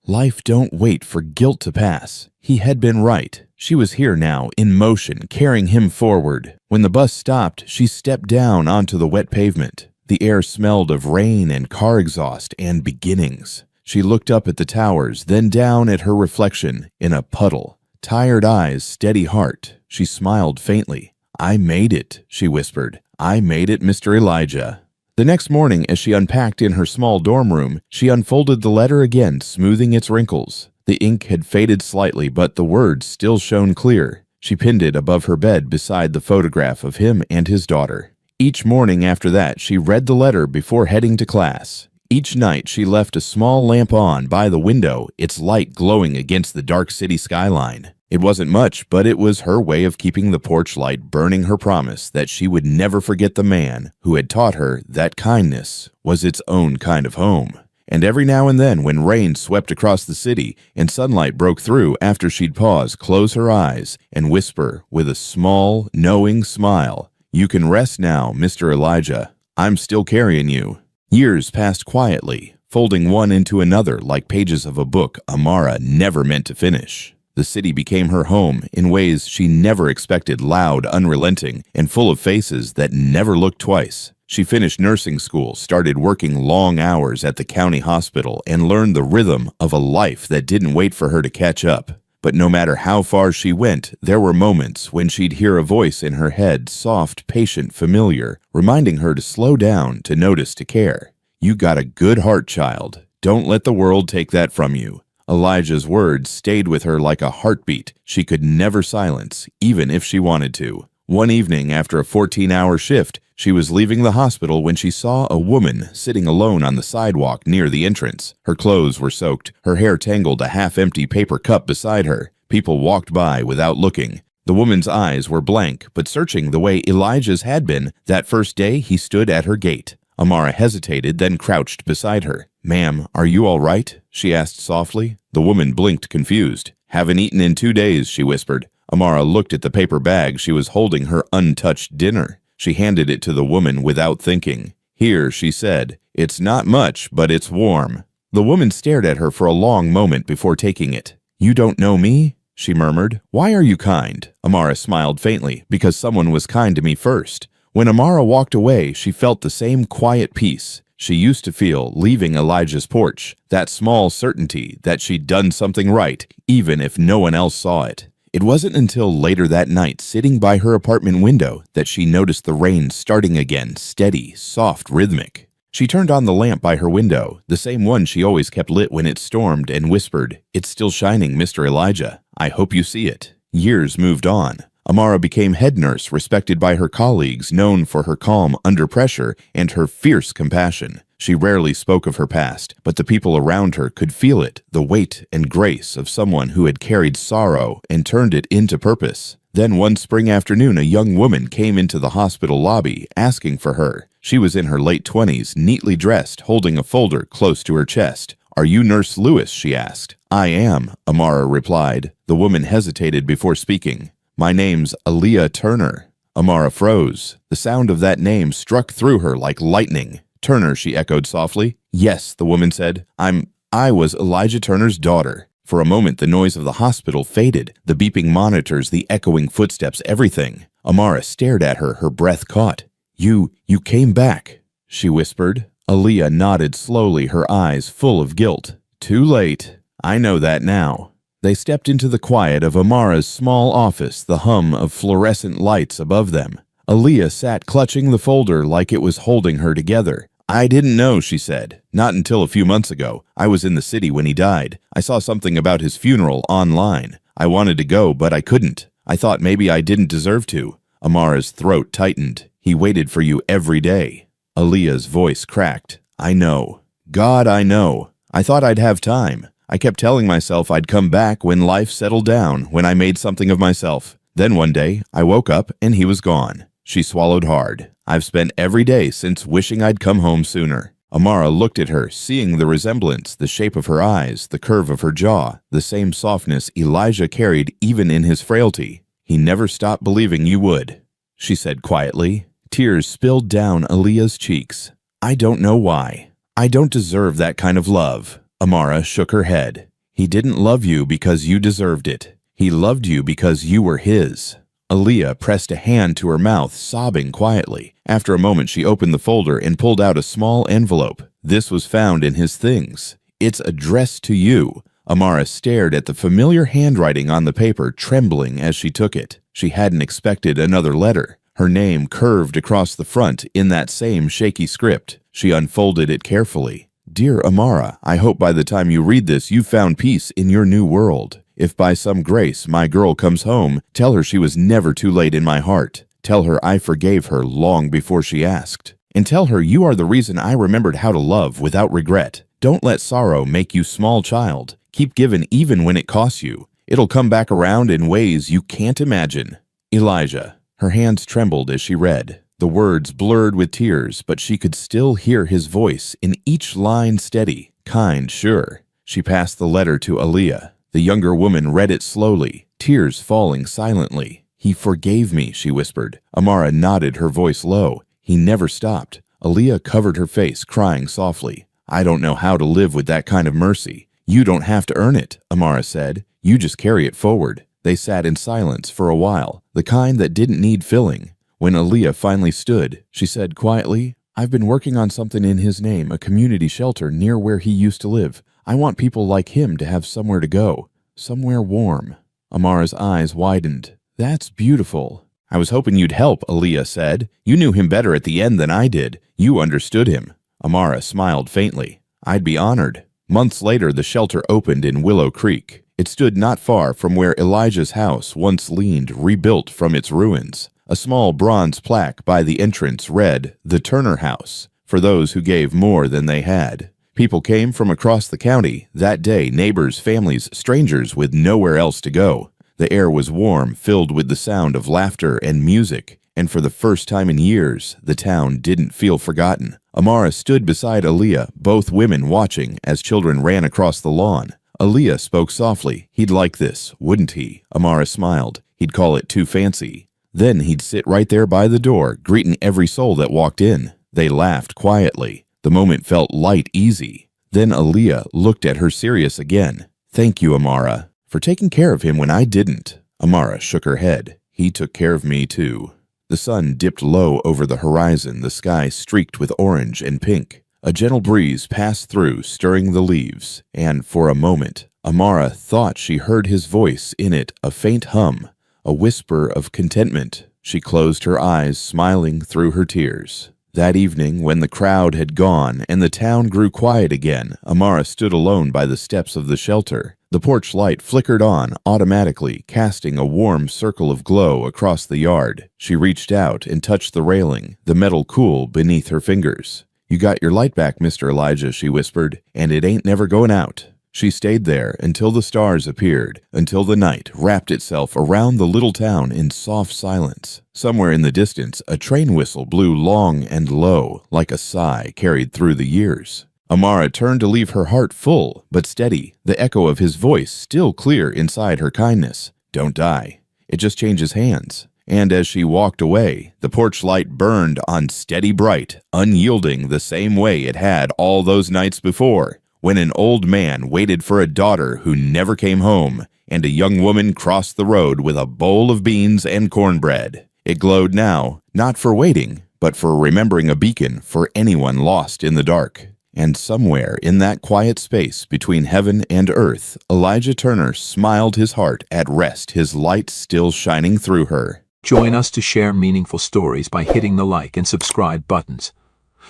Life don't wait for guilt to pass. He had been right. She was here now, in motion, carrying him forward. When the bus stopped, she stepped down onto the wet pavement. The air smelled of rain and car exhaust and beginnings. She looked up at the towers, then down at her reflection in a puddle. Tired eyes, steady heart. She smiled faintly. "I made it," she whispered. "I made it, Mr. Elijah." The next morning, as she unpacked in her small dorm room, she unfolded the letter again, smoothing its wrinkles. The ink had faded slightly, but the words still shone clear. She pinned it above her bed beside the photograph of him and his daughter. Each morning after that, she read the letter before heading to class. Each night, she left a small lamp on by the window, its light glowing against the dark city skyline. It wasn't much, but it was her way of keeping the porch light burning, her promise that she would never forget the man who had taught her that kindness was its own kind of home. And every now and then, when rain swept across the city and sunlight broke through, after she'd pause, close her eyes, and whisper with a small, knowing smile, "You can rest now, Mr. Elijah. I'm still carrying you." Years passed quietly, folding one into another like pages of a book Amara never meant to finish. The city became her home in ways she never expected, loud, unrelenting, and full of faces that never looked twice. She finished nursing school, started working long hours at the county hospital, and learned the rhythm of a life that didn't wait for her to catch up. But no matter how far she went, there were moments when she'd hear a voice in her head, soft, patient, familiar, reminding her to slow down, to notice, to care. "You got a good heart, child. Don't let the world take that from you." Elijah's words stayed with her like a heartbeat she could never silence, even if she wanted to. One evening, after a 14-hour shift, she was leaving the hospital when she saw a woman sitting alone on the sidewalk near the entrance. Her clothes were soaked, her hair tangled, a half-empty paper cup beside her. People walked by without looking. The woman's eyes were blank, but searching the way Elijah's had been that first day he stood at her gate. Amara hesitated, then crouched beside her. "Ma'am, are you all right?" she asked softly. The woman blinked, confused. "Haven't eaten in 2 days," she whispered. Amara looked at the paper bag she was holding, her untouched dinner. She handed it to the woman without thinking. "Here," she said. "It's not much, but it's warm." The woman stared at her for a long moment before taking it. "You don't know me?" she murmured. "Why are you kind?" Amara smiled faintly. "Because someone was kind to me first." When Amara walked away, she felt the same quiet peace she used to feel leaving Elijah's porch, that small certainty that she'd done something right, even if no one else saw it. It wasn't until later that night, sitting by her apartment window, that she noticed the rain starting again, steady, soft, rhythmic. She turned on the lamp by her window, the same one she always kept lit when it stormed, and whispered, "It's still shining, Mr. Elijah. I hope you see it." Years moved on. Amara became head nurse, respected by her colleagues, known for her calm under pressure and her fierce compassion. She rarely spoke of her past, but the people around her could feel it, the weight and grace of someone who had carried sorrow and turned it into purpose. Then one spring afternoon, a young woman came into the hospital lobby, asking for her. She was in her late 20s, neatly dressed, holding a folder close to her chest. "Are you Nurse Lewis?" she asked. "I am," Amara replied. The woman hesitated before speaking. "My name's Aaliyah Turner." Amara froze. The sound of that name struck through her like lightning. "Turner," she echoed softly. "Yes," the woman said. I was Elijah Turner's daughter." For a moment, the noise of the hospital faded, the beeping monitors, the echoing footsteps, everything. Amara stared at her, her breath caught. You came back," she whispered. Aaliyah nodded slowly, her eyes full of guilt. "Too late. I know that now." They stepped into the quiet of Amara's small office, the hum of fluorescent lights above them. Aaliyah sat clutching the folder like it was holding her together. "I didn't know," she said. "Not until a few months ago. I was in the city when he died. I saw something about his funeral online. I wanted to go, but I couldn't. I thought maybe I didn't deserve to." Amara's throat tightened. "He waited for you every day." Aaliyah's voice cracked. "I know. God, I know. I thought I'd have time. I kept telling myself I'd come back when life settled down, when I made something of myself. Then one day, I woke up and he was gone." She swallowed hard. "I've spent every day since wishing I'd come home sooner." Amara looked at her, seeing the resemblance, the shape of her eyes, the curve of her jaw, the same softness Elijah carried even in his frailty. "He never stopped believing you would," she said quietly. Tears spilled down Aaliyah's cheeks. "I don't know why. I don't deserve that kind of love." Amara shook her head. "He didn't love you because you deserved it. He loved you because you were his." Aaliyah pressed a hand to her mouth, sobbing quietly. After a moment, she opened the folder and pulled out a small envelope. This was found in his things. "It's addressed to you." Amara stared at the familiar handwriting on the paper, trembling as she took it. She hadn't expected another letter. Her name curved across the front in that same shaky script. She unfolded it carefully. "Dear Amara, I hope by the time you read this you've found peace in your new world. If by some grace my girl comes home, tell her she was never too late in my heart. Tell her I forgave her long before she asked. And tell her you are the reason I remembered how to love without regret. Don't let sorrow make you small child. Keep giving even when it costs you. It'll come back around in ways you can't imagine. Elijah." Her hands trembled as she read. The words blurred with tears, but she could still hear his voice, in each line steady, kind, sure. She passed the letter to Aaliyah. The younger woman read it slowly, tears falling silently. "He forgave me," she whispered. Amara nodded, her voice low. "He never stopped." Aaliyah covered her face, crying softly. "I don't know how to live with that kind of mercy." "You don't have to earn it," Amara said. You just carry it forward." They sat in silence for a while, the kind that didn't need filling. When Aaliyah finally stood, she said quietly, "I've been working on something in his name, a community shelter near where he used to live. I want people like him to have somewhere to go, somewhere warm." Amara's eyes widened. "That's beautiful." "I was hoping you'd help," Aaliyah said. "You knew him better at the end than I did. You understood him." Amara smiled faintly. "I'd be honored." Months later, the shelter opened in Willow Creek. It stood not far from where Elijah's house once leaned, rebuilt from its ruins. A small bronze plaque by the entrance read, "The Turner House," for those who gave more than they had. People came from across the county, that day neighbors, families, strangers with nowhere else to go. The air was warm, filled with the sound of laughter and music, and for the first time in years, the town didn't feel forgotten. Amara stood beside Aaliyah, both women watching as children ran across the lawn. Aaliyah spoke softly. "He'd like this, wouldn't he?" Amara smiled. "He'd call it too fancy." Then he'd sit right there by the door, greeting every soul that walked in. They laughed quietly. The moment felt light, easy. Then Aaliyah looked at her serious again. "Thank you, Amara, for taking care of him when I didn't." Amara shook her head. "He took care of me, too." The sun dipped low over the horizon, the sky streaked with orange and pink. A gentle breeze passed through, stirring the leaves, and for a moment, Amara thought she heard his voice in it, a faint hum, a whisper of contentment. She closed her eyes, smiling through her tears. That evening, when the crowd had gone and the town grew quiet again, Amara stood alone by the steps of the shelter. The porch light flickered on automatically, casting a warm circle of glow across the yard. She reached out and touched the railing, the metal cool beneath her fingers. "You got your light back, Mr. Elijah," she whispered, "and it ain't never going out." She stayed there until the stars appeared, until the night wrapped itself around the little town in soft silence. Somewhere in the distance, a train whistle blew long and low, like a sigh carried through the years. Amara turned to leave her heart full, but steady, the echo of his voice still clear inside her kindness. "Don't die. It just changes hands." And as she walked away, the porch light burned on steady bright, unyielding the same way it had all those nights before, when an old man waited for a daughter who never came home, and a young woman crossed the road with a bowl of beans and cornbread. It glowed now, not for waiting, but for remembering a beacon for anyone lost in the dark. And somewhere in that quiet space between heaven and earth, Elijah Turner smiled his heart at rest, his light still shining through her. Join us to share meaningful stories by hitting the like and subscribe buttons.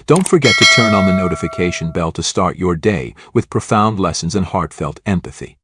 Don't forget to turn on the notification bell to start your day with profound lessons and heartfelt empathy.